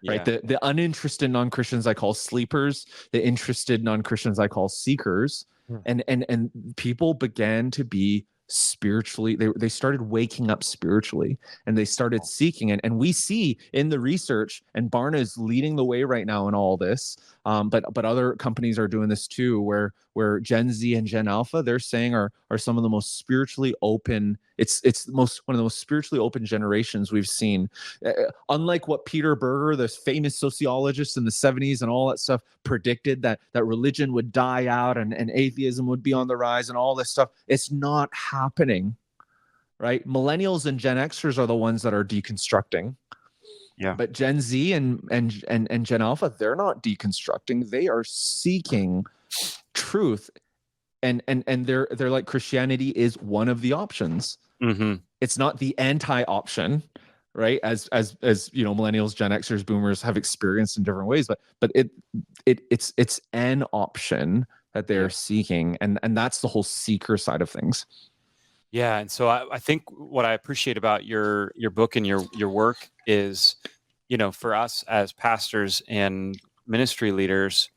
right? The uninterested non-Christians I call sleepers, the interested non-Christians I call seekers. And people began to be spiritually, they started waking up spiritually, and they started seeking. And we see in the research, and Barna is leading the way right now in all this, but other companies are doing this too, where Gen Z and Gen Alpha, they're saying are some of the most spiritually open. It's one of the most spiritually open generations we've seen. Unlike what Peter Berger, this famous sociologist in the 70s and all that stuff, predicted, that religion would die out and atheism would be on the rise and all this stuff. It's not happening, right? Millennials and Gen Xers are the ones that are deconstructing. But Gen Z and Gen Alpha, they're not deconstructing. They are seeking truth. And they're like, Christianity is one of the options. It's not the anti-option, right? As millennials, Gen Xers, Boomers have experienced in different ways, but it's an option that they're seeking, and that's the whole seeker side of things. Yeah, and so I think what I appreciate about your book and your work is, for us as pastors and ministry leaders,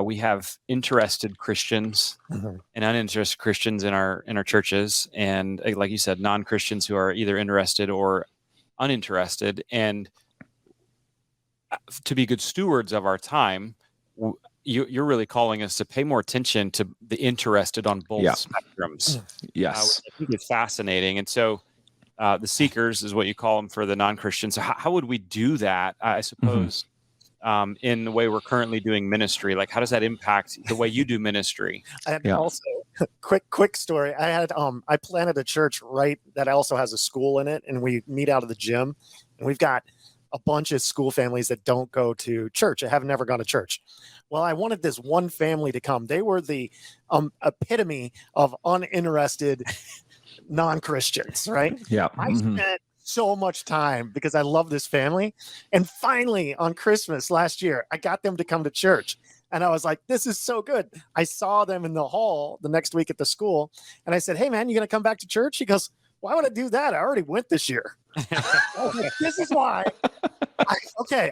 we have interested Christians and uninterested Christians in our churches, and like you said, non-Christians who are either interested or uninterested. And to be good stewards of our time, you're really calling us to pay more attention to the interested on both spectrums. Yes. I think it's fascinating. And so the seekers is what you call them for the non-Christians. So how would we do that, I suppose, in the way we're currently doing ministry? Like, how does that impact the way you do ministry? And also, quick story. I planted a church that also has a school in it, and we meet out of the gym, and we've got a bunch of school families that don't go to church. I have never gone to church. Well, I wanted this one family to come. They were the epitome of uninterested non-Christians, right? Yeah. I spent so much time because I love this family. And finally, on Christmas last year, I got them to come to church. And I was like, this is so good. I saw them in the hall the next week at the school. And I said, hey, man, you going to come back to church? He goes, why would I do that? I already went this year. This is why.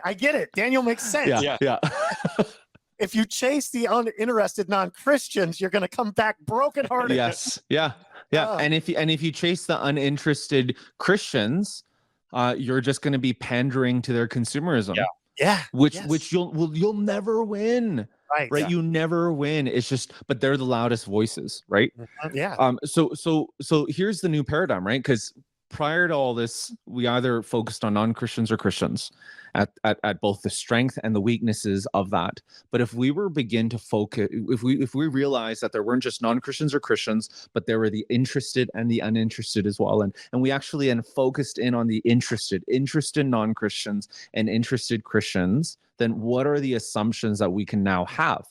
I get it. Daniel makes sense. Yeah. If you chase the uninterested non-Christians, you're going to come back brokenhearted. Yes. Yeah. And if you chase the uninterested Christians, you're just going to be pandering to their consumerism. Yeah. Which you'll never win. Right. Yeah. You never win. It's just, but they're the loudest voices, right? Yeah. So here's the new paradigm, right? Because prior to all this, we either focused on non-Christians or Christians at both the strength and the weaknesses of that. But if we were begin to focus, if we realize that there weren't just non-Christians or Christians, but there were the interested and the uninterested as well, and we actually focused in on the interested non-Christians and interested Christians, then what are the assumptions that we can now have?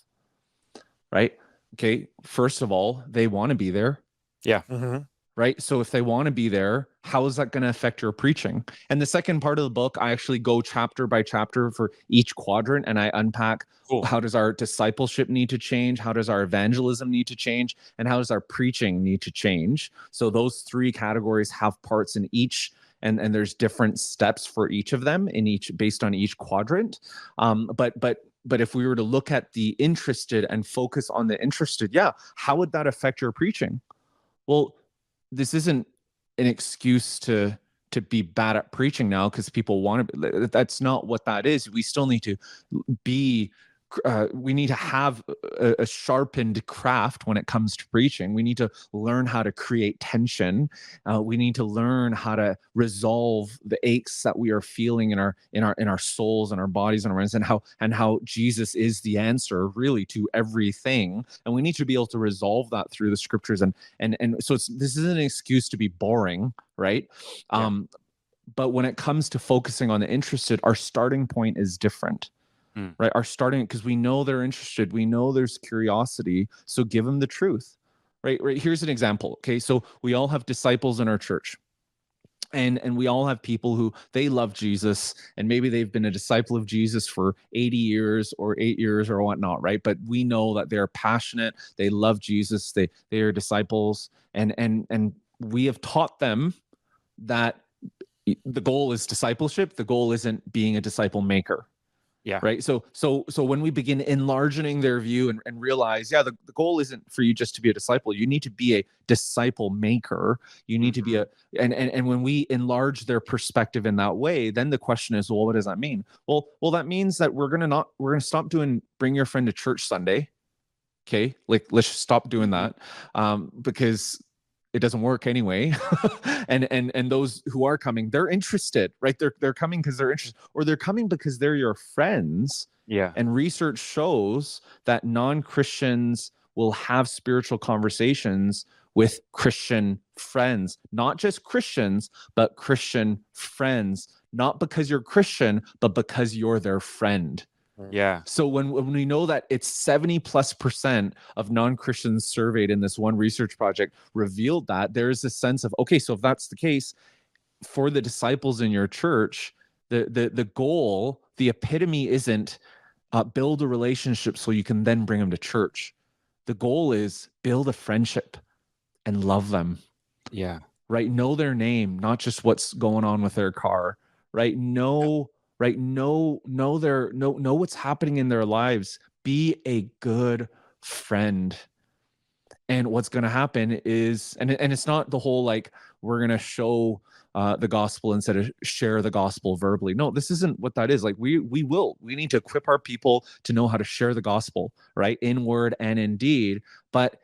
Right? Okay. First of all, they want to be there. Yeah. Right. So if they want to be there, how is that going to affect your preaching? And the second part of the book, I actually go chapter by chapter for each quadrant, and I unpack how does our discipleship need to change? How does our evangelism need to change? And how does our preaching need to change? So those three categories have parts in each, and there's different steps for each of them in each based on each quadrant. But if we were to look at the interested and focus on the interested, how would that affect your preaching? Well, this isn't an excuse to be bad at preaching now because people want to. That's not what that is. We still need to be. We need to have a sharpened craft when it comes to preaching. We need to learn how to create tension. We need to learn how to resolve the aches that we are feeling in our souls and our bodies and our minds, and how Jesus is the answer really to everything. And we need to be able to resolve that through the scriptures. And so this isn't an excuse to be boring, right? But when it comes to focusing on the interested, our starting point is different. Right, are starting because we know they're interested. We know there's curiosity. So give them the truth. Right. Here's an example. Okay, so we all have disciples in our church, and we all have people who they love Jesus, and maybe they've been a disciple of Jesus for 80 years or 8 years or whatnot. Right, but we know that they're passionate. They love Jesus. They are disciples, and we have taught them that the goal is discipleship. The goal isn't being a disciple maker. Yeah. Right. So when we begin enlarging their view and realize, the goal isn't for you just to be a disciple. You need to be a disciple maker. You need to be and when we enlarge their perspective in that way, then the question is, well, what does that mean? Well, that means that we're going to stop doing bring your friend to church Sunday. Okay. Like, let's just stop doing that. Because it doesn't work anyway. and those who are coming, they're interested, right? They're coming because they're interested, or they're coming because they're your friends. Yeah. And research shows that non-Christians will have spiritual conversations with Christian friends, not just Christians, but Christian friends, not because you're Christian, but because you're their friend. Yeah. So when we know that it's 70+% of non-Christians surveyed in this one research project revealed that, there is a sense of, okay, so if that's the case, for the disciples in your church, the goal, the epitome isn't build a relationship so you can then bring them to church. The goal is build a friendship and love them. Yeah. Right. Know their name, not just what's going on with their car. Right. Know what's happening in their lives. Be a good friend. And what's going to happen is, and it's not the whole like we're going to show the gospel instead of share the gospel verbally. No, this isn't what that is. Like we need to equip our people to know how to share the gospel, right, in word and in deed. But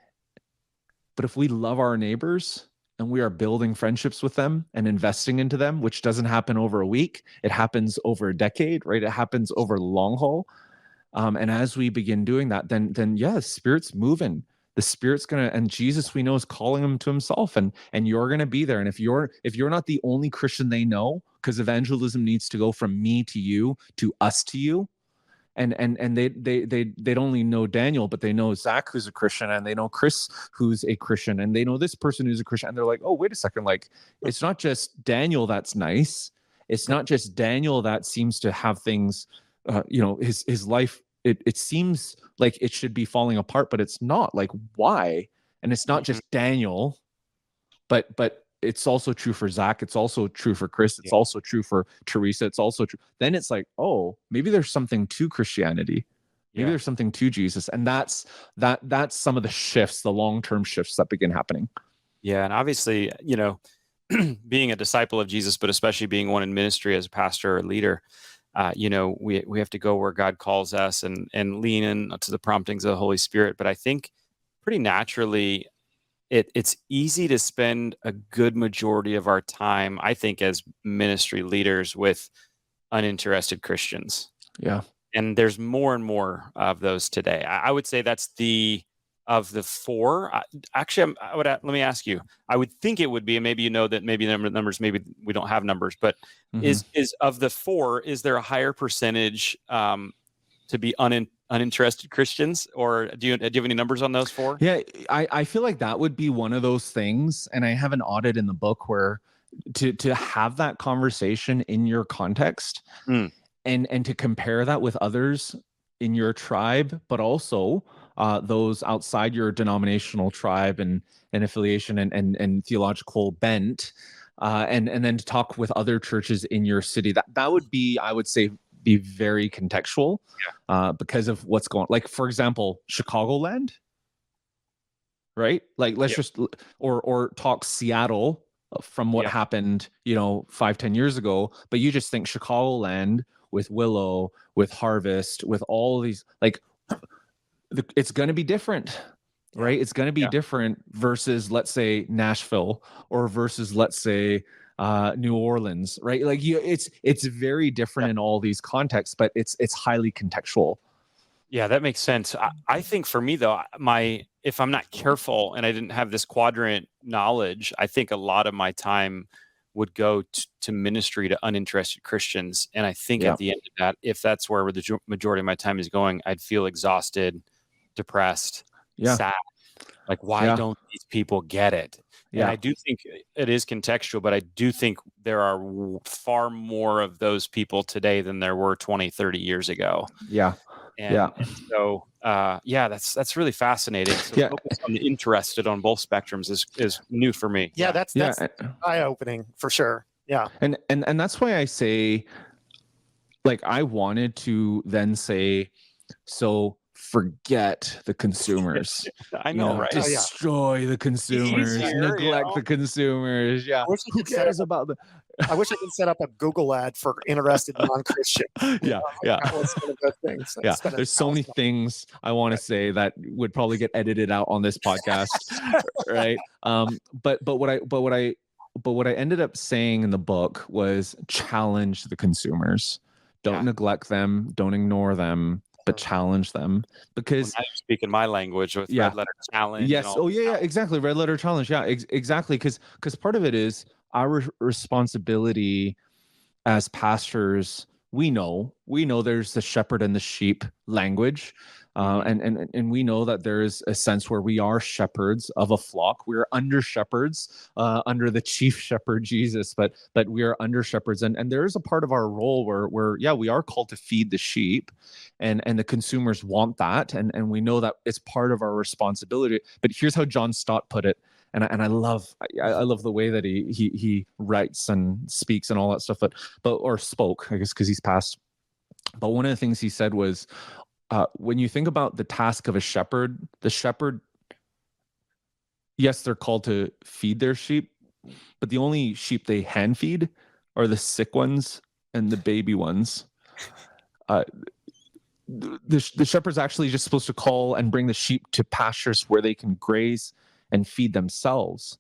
if we love our neighbors and we are building friendships with them and investing into them, which doesn't happen over a week, it happens over a decade, right? It happens over long haul. And as we begin doing that, then yeah, the Spirit's moving. The Spirit's gonna, and Jesus, we know, is calling them to Himself, and you're gonna be there. And if you're not the only Christian they know, because evangelism needs to go from me to you to us to you, and they only know Daniel, but they know Zach, who's a Christian, and they know Chris, who's a Christian, and they know this person who's a Christian, and they're like, oh, wait a second, like it's not just Daniel that's nice. It's not just Daniel that seems to have things, his life. It seems like it should be falling apart, but it's not. Like, why? And it's not just Daniel, but it's also true for Zach. It's also true for Chris. It's also true for Teresa. It's also true. Then it's like, oh, maybe there's something to Christianity. Maybe there's something to Jesus. And that's some of the shifts, the long-term shifts that begin happening. Yeah. And obviously, being a disciple of Jesus, but especially being one in ministry as a pastor or leader, we have to go where God calls us and lean in to the promptings of the Holy Spirit. But I think pretty naturally, it's easy to spend a good majority of our time, I think, as ministry leaders with uninterested Christians. Yeah. And there's more and more of those today. I would say that's of the four. Let me ask you. I would think it would be, and maybe you know that maybe numbers, maybe we don't have numbers, but is of the four, is there a higher percentage to be uninterested Christians, or do you have any numbers on those four? Yeah, I feel like that would be one of those things, and I have an audit in the book where to have that conversation in your context and to compare that with others in your tribe, but also those outside your denominational tribe and affiliation and theological bent, and then to talk with other churches in your city. That would be, I would say, be very contextual, because of what's going on. Like, for example, Chicagoland, right? Like, let's just or talk Seattle from what happened, 5-10 years ago. But you just think Chicagoland with Willow, with Harvest, with all these, like, it's going to be different, right? It's going to be different versus, let's say, Nashville, or versus, let's say, New Orleans, right? Like, it's very different in all these contexts, but it's highly contextual. Yeah, that makes sense. I think for me, though, if I'm not careful and I didn't have this quadrant knowledge, I think a lot of my time would go to ministry to uninterested Christians. And I think at the end of that, if that's where the majority of my time is going, I'd feel exhausted, depressed, sad. Like, why don't these people get it? And I do think it is contextual, but I do think there are far more of those people today than there were 20, 30 years ago. And so, that's really fascinating. So focus on the interested on both spectrums is new for me. Yeah, that's eye-opening for sure. Yeah. And that's why I say, like, I wanted to then say, so forget the consumers. I know, right? Destroy the consumers, neglect the consumers. Yeah. Who cares about I wish I could set up a Google ad for interested non-Christians. That was one of the things. There's so many things I want to say that would probably get edited out on this podcast, right? But what I ended up saying in the book was challenge the consumers. Don't neglect them. Don't ignore them. But challenge them, because I'm speaking my language with red letter challenge. Yes. Exactly. Red letter challenge. Yeah, exactly. Because part of it is our responsibility as pastors. We know there's the shepherd and the sheep language. And we know that there is a sense where we are shepherds of a flock. We're under shepherds, under the chief shepherd Jesus, but we are under shepherds, and there is a part of our role where we are called to feed the sheep, and the consumers want that, and we know that it's part of our responsibility. But here's how John Stott put it, and I love the way that he writes and speaks and all that stuff, but or spoke, I guess, because he's passed. But one of the things he said was, when you think about the task of a shepherd, the shepherd, yes, they're called to feed their sheep, but the only sheep they hand feed are the sick ones and the baby ones. The shepherd's actually just supposed to call and bring the sheep to pastures where they can graze and feed themselves.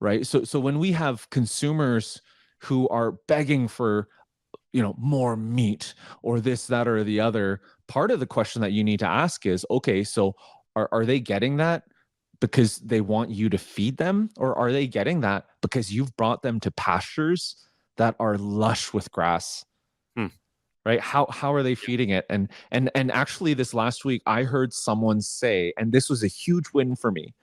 Right? So when we have consumers who are begging for, more meat or this, that, or the other, part of the question that you need to ask is, okay, so are they getting that because they want you to feed them, or are they getting that because you've brought them to pastures that are lush with grass? Right? How are they feeding it? And actually, this last week, I heard someone say, and this was a huge win for me.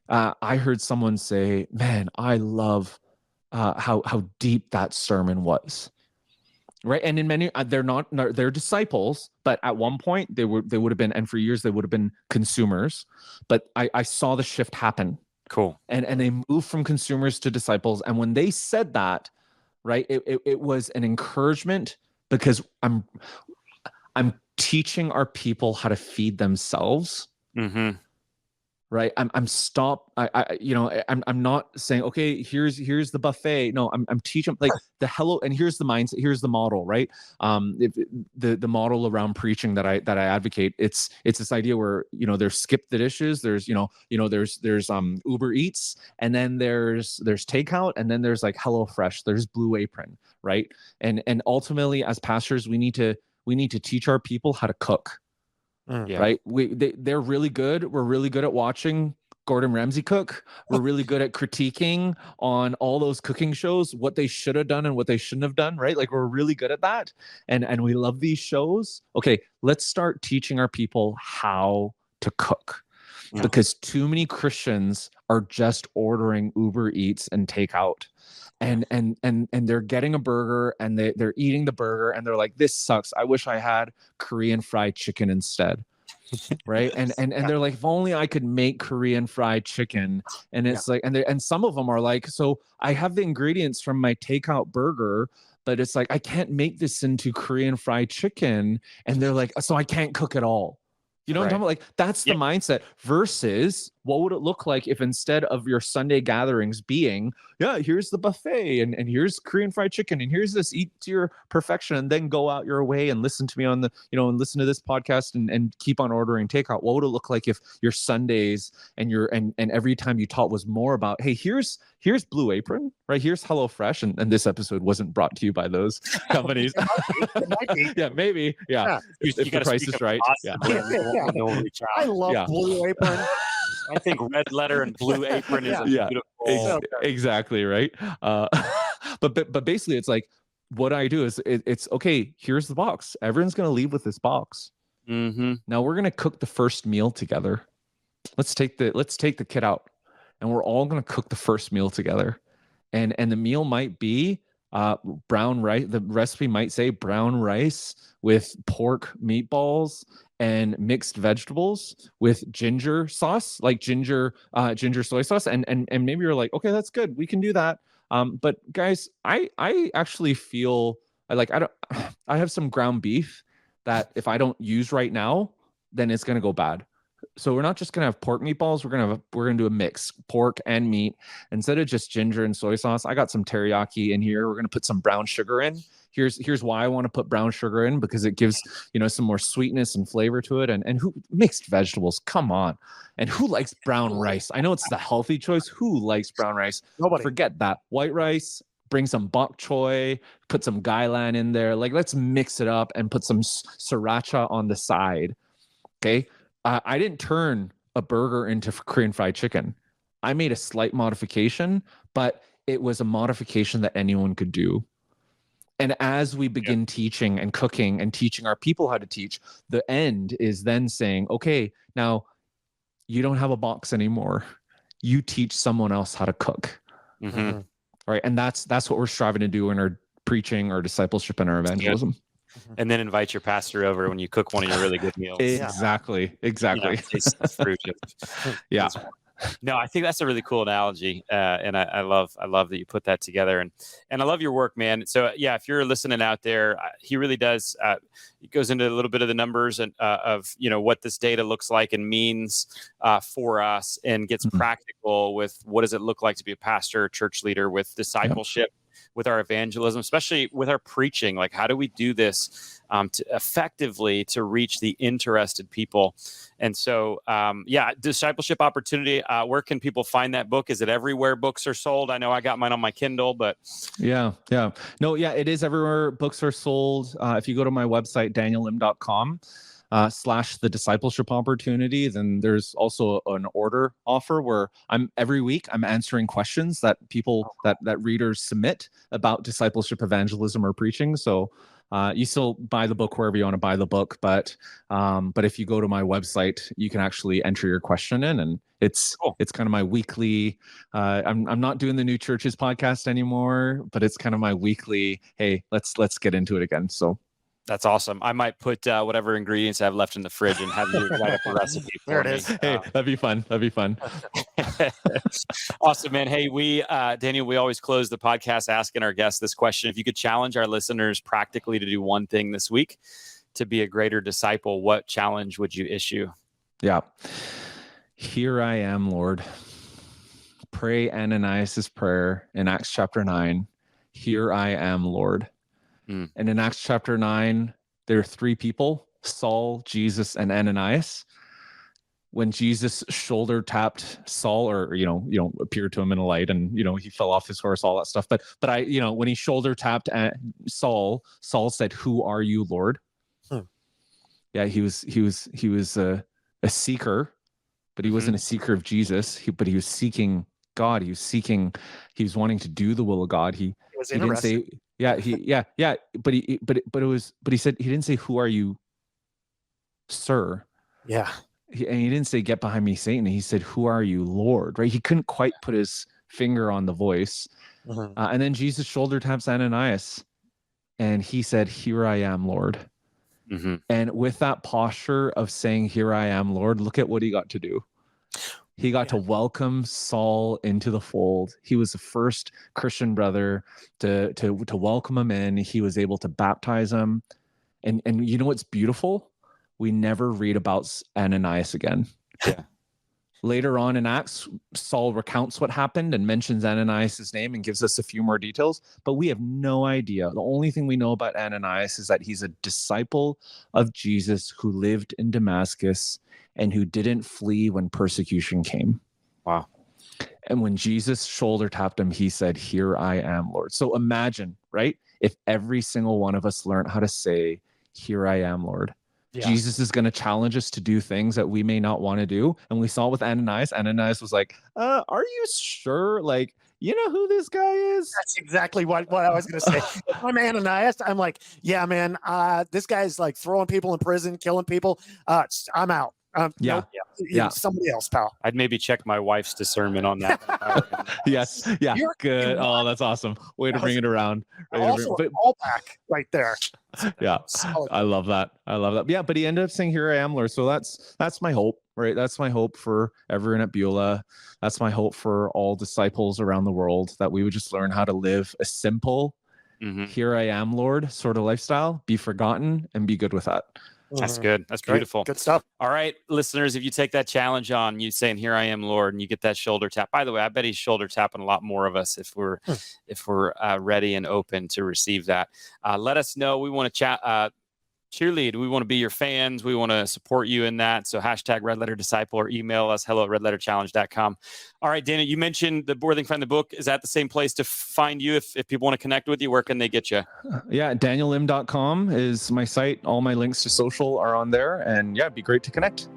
I heard someone say, "Man, I love how deep that sermon was." Right, and in many, they're disciples, but at one point they would have been, and for years they would have been consumers. But I saw the shift happen. Cool. And they moved from consumers to disciples. And when they said that, right, it was an encouragement, because I'm teaching our people how to feed themselves. Right. I'm not saying, okay, here's the buffet. No, I'm teaching, like, the hello, and here's the mindset, here's the model, right? The model around preaching that I advocate, it's this idea where, there's skip the dishes, there's there's Uber Eats, and then there's takeout, and then there's like HelloFresh, there's Blue Apron, right? And ultimately, as pastors, we need to teach our people how to cook. Right? They're really good. We're really good at watching Gordon Ramsay cook. We're really good at critiquing on all those cooking shows, what they should have done and what they shouldn't have done, right? Like, we're really good at that. And we love these shows. Okay, let's start teaching our people how to cook. Because too many Christians are just ordering Uber Eats and takeout. And they're getting a burger, and they're eating the burger, and they're like, this sucks. I wish I had Korean fried chicken instead. Right. And they're like, if only I could make Korean fried chicken. And it's like, and some of them are like, so I have the ingredients from my takeout burger, but it's like, I can't make this into Korean fried chicken. And they're like, so I can't cook at all. You know what I'm talking about? Like, that's the mindset, versus what would it look like if, instead of your Sunday gatherings being, here's the buffet, and here's Korean fried chicken, and here's this, eat to your perfection, and then go out your way and listen to me on the, and listen to this podcast and keep on ordering takeout. What would it look like if your Sundays and every time you taught was more about, hey, here's Blue Apron, right? Here's HelloFresh, and this episode wasn't brought to you by those companies. It might be. Yeah, maybe. Yeah. If the price is right. Yeah. I love Blue Apron. I think Red Letter and Blue Apron is a beautiful. Exactly, right. But basically, it's like, what I do is, it's okay. Here's the box. Everyone's going to leave with this box. Now we're going to cook the first meal together. Let's take the kid out, and we're all going to cook the first meal together. And the meal might be brown rice. The recipe might say brown rice with pork meatballs and mixed vegetables with ginger sauce, like ginger soy sauce. And maybe you're like, okay, that's good, we can do that. But guys, I actually feel I have some ground beef that if I don't use right now, then it's gonna go bad. So we're not just gonna have pork meatballs. We're gonna do a mix, pork and meat. Instead of just ginger and soy sauce, I got some teriyaki in here. We're gonna put some brown sugar in. Here's why I want to put brown sugar in, because it gives some more sweetness and flavor to it. And who mixed vegetables? Come on. And who likes brown rice? I know it's the healthy choice. Who likes brown rice? Nobody. Forget that. White rice. Bring some bok choy, put some gailan in there. Like, let's mix it up and put some sriracha on the side. Okay. I didn't turn a burger into Korean fried chicken. I made a slight modification, but it was a modification that anyone could do. And as we begin teaching and cooking and teaching our people how to teach, the end is then saying, okay, now you don't have a box anymore. You teach someone else how to cook. Mm-hmm. Right. And that's what we're striving to do in our preaching, our discipleship, and our evangelism. And then invite your pastor over when you cook one of your really good meals. Exactly. Taste the fruit of his work. No, I think that's a really cool analogy, and I love that you put that together, and I love your work, man. So yeah, if you're listening out there, he really does. He goes into a little bit of the numbers and of what this data looks like and means for us, and gets practical with what does it look like to be a pastor, church leader, with discipleship, with our evangelism, especially with our preaching. Like, how do we do this to effectively to reach the interested people? And so, discipleship opportunity. Where can people find that book? Is it everywhere books are sold? I know I got mine on my Kindle, but it is everywhere books are sold. If you go to my website, daniellim.com / the discipleship opportunity, then there's also an order offer where every week I'm answering questions that people that readers submit about discipleship, evangelism, or preaching. So you still buy the book wherever you want to buy the book, but if you go to my website, you can actually enter your question in, and it's kind of my weekly. I'm not doing the New Churches podcast anymore, but it's kind of my weekly. Hey, let's get into it again. So. That's awesome. I might put whatever ingredients I have left in the fridge and have you write up a recipe for me. Hey, that'd be fun. Awesome, man. Hey, Daniel, we always close the podcast asking our guests this question. If you could challenge our listeners practically to do one thing this week to be a greater disciple, what challenge would you issue? Yeah. Here I am, Lord. Pray Ananias' prayer in Acts chapter 9. Here I am, Lord. And in Acts chapter 9, there are three people, Saul, Jesus, and Ananias. When Jesus shoulder tapped Saul, or appeared to him in a light, and he fell off his horse, all that stuff. But when he shoulder tapped Saul said, "Who are you, Lord?" Yeah, he was a seeker, but he wasn't a seeker of Jesus. But he was seeking God. He was wanting to do the will of God. He didn't say. But he said, he didn't say, "Who are you, sir?" Yeah. And he didn't say, "Get behind me, Satan." He said, "Who are you, Lord?" Right? He couldn't quite put his finger on the voice. And then Jesus shoulder taps Ananias, and he said, "Here I am, Lord." And with that posture of saying, "Here I am, Lord," look at what he got to do. He got to welcome Saul into the fold. He was the first Christian brother to welcome him in. He was able to baptize him. And you know what's beautiful? We never read about Ananias again. Yeah. Later on in Acts, Saul recounts what happened and mentions Ananias' name and gives us a few more details, but we have no idea. The only thing we know about Ananias is that he's a disciple of Jesus who lived in Damascus and who didn't flee when persecution came. Wow. And when Jesus shoulder tapped him, he said, "Here I am, Lord." So imagine, right? If every single one of us learned how to say, "Here I am, Lord." Yeah. Jesus is going to challenge us to do things that we may not want to do. And we saw with Ananias. Ananias was like, "Are you sure? Like, you know who this guy is?" That's exactly what I was going to say. If I'm Ananias, I'm like, "Yeah, man, this guy's like throwing people in prison, killing people. I'm out." Somebody else, pal. I'd maybe check my wife's discernment on that. Yes. Yeah. Good. Oh, that's awesome. Way to bring it around. All back right there. Yeah. I love that. Yeah. But he ended up saying, "Here I am, Lord." So that's my hope, right? That's my hope for everyone at Beulah. That's my hope for all disciples around the world, that we would just learn how to live a simple, "Here I am, Lord" sort of lifestyle, be forgotten, and be good with that. That's good. That's beautiful. Good stuff. All right, listeners, if you take that challenge on, you saying, "Here I am, Lord," and you get that shoulder tap. By the way, I bet he's shoulder tapping a lot more of us if we're ready and open to receive that. Let us know. We want to chat. Cheerlead. We want to be your fans. We want to support you in that. So #RedLetterDisciple or email us hello@redletterchallenge.com. All right, Dana, you mentioned where they can find the book. Is that the same place to find you if people want to connect with you? Where can they get you? Yeah, daniellim.com is my site. All my links to social are on there. And yeah, it'd be great to connect.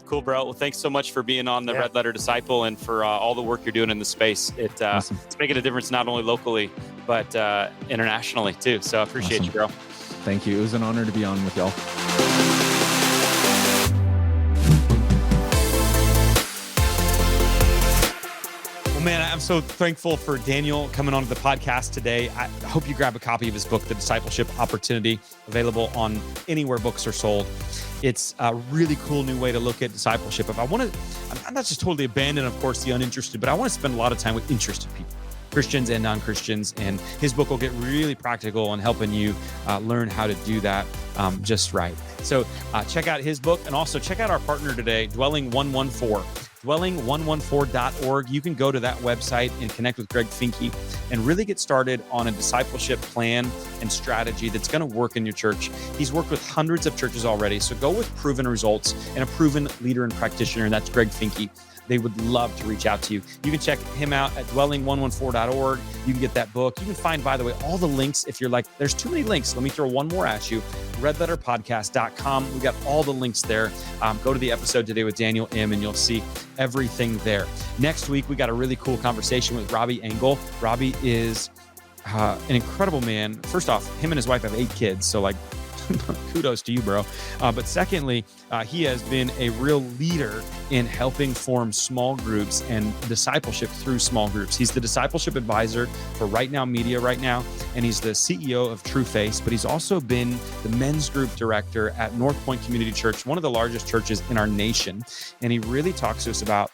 Cool, bro. Well, thanks so much for being on the Red Letter Disciple and for all the work you're doing in the space. Awesome. It's making a difference not only locally, but internationally too. So I appreciate you, bro. Thank you. It was an honor to be on with y'all. Man, I'm so thankful for Daniel coming onto the podcast today. I hope you grab a copy of his book, The Discipleship Opportunity, available on anywhere books are sold. It's a really cool new way to look at discipleship. I'm not just totally abandon, of course, the uninterested, but I want to spend a lot of time with interested people, Christians and non-Christians. And his book will get really practical on helping you learn how to do that just right. So check out his book, and also check out our partner today, Dwelling 114. Dwelling114.org. You can go to that website and connect with Greg Finke and really get started on a discipleship plan and strategy that's going to work in your church. He's worked with hundreds of churches already, so go with proven results and a proven leader and practitioner, and that's Greg Finke. They would love to reach out to you. You can check him out at dwelling114.org. You can get that book. You can find, by the way, all the links. If you're like, there's too many links, let me throw one more at you. redletterpodcast.com. We got all the links there. Go to the episode today with Daniel M. and you'll see everything there. Next week, we got a really cool conversation with Robbie Engel. Robbie is an incredible man. First off, him and his wife have 8 kids. So like, kudos to you, bro. But secondly, he has been a real leader in helping form small groups and discipleship through small groups. He's the discipleship advisor for Right Now Media right now, and he's the CEO of True Face, but he's also been the men's group director at North Point Community Church, one of the largest churches in our nation. And he really talks to us about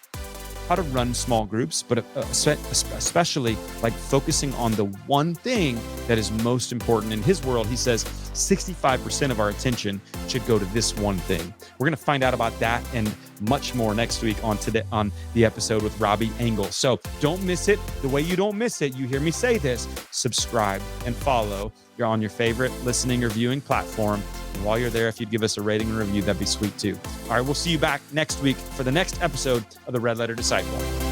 how to run small groups, but especially like focusing on the one thing that is most important. In his world, he says 65% of our attention should go to this one thing. We're going to find out about that and much more next week on the episode with Robbie Engel. So don't miss it. The way you don't miss it, you hear me say this, subscribe and follow. You're on your favorite listening or viewing platform. And while you're there, if you'd give us a rating and review, that'd be sweet too. All right, we'll see you back next week for the next episode of the Red Letter Disciple.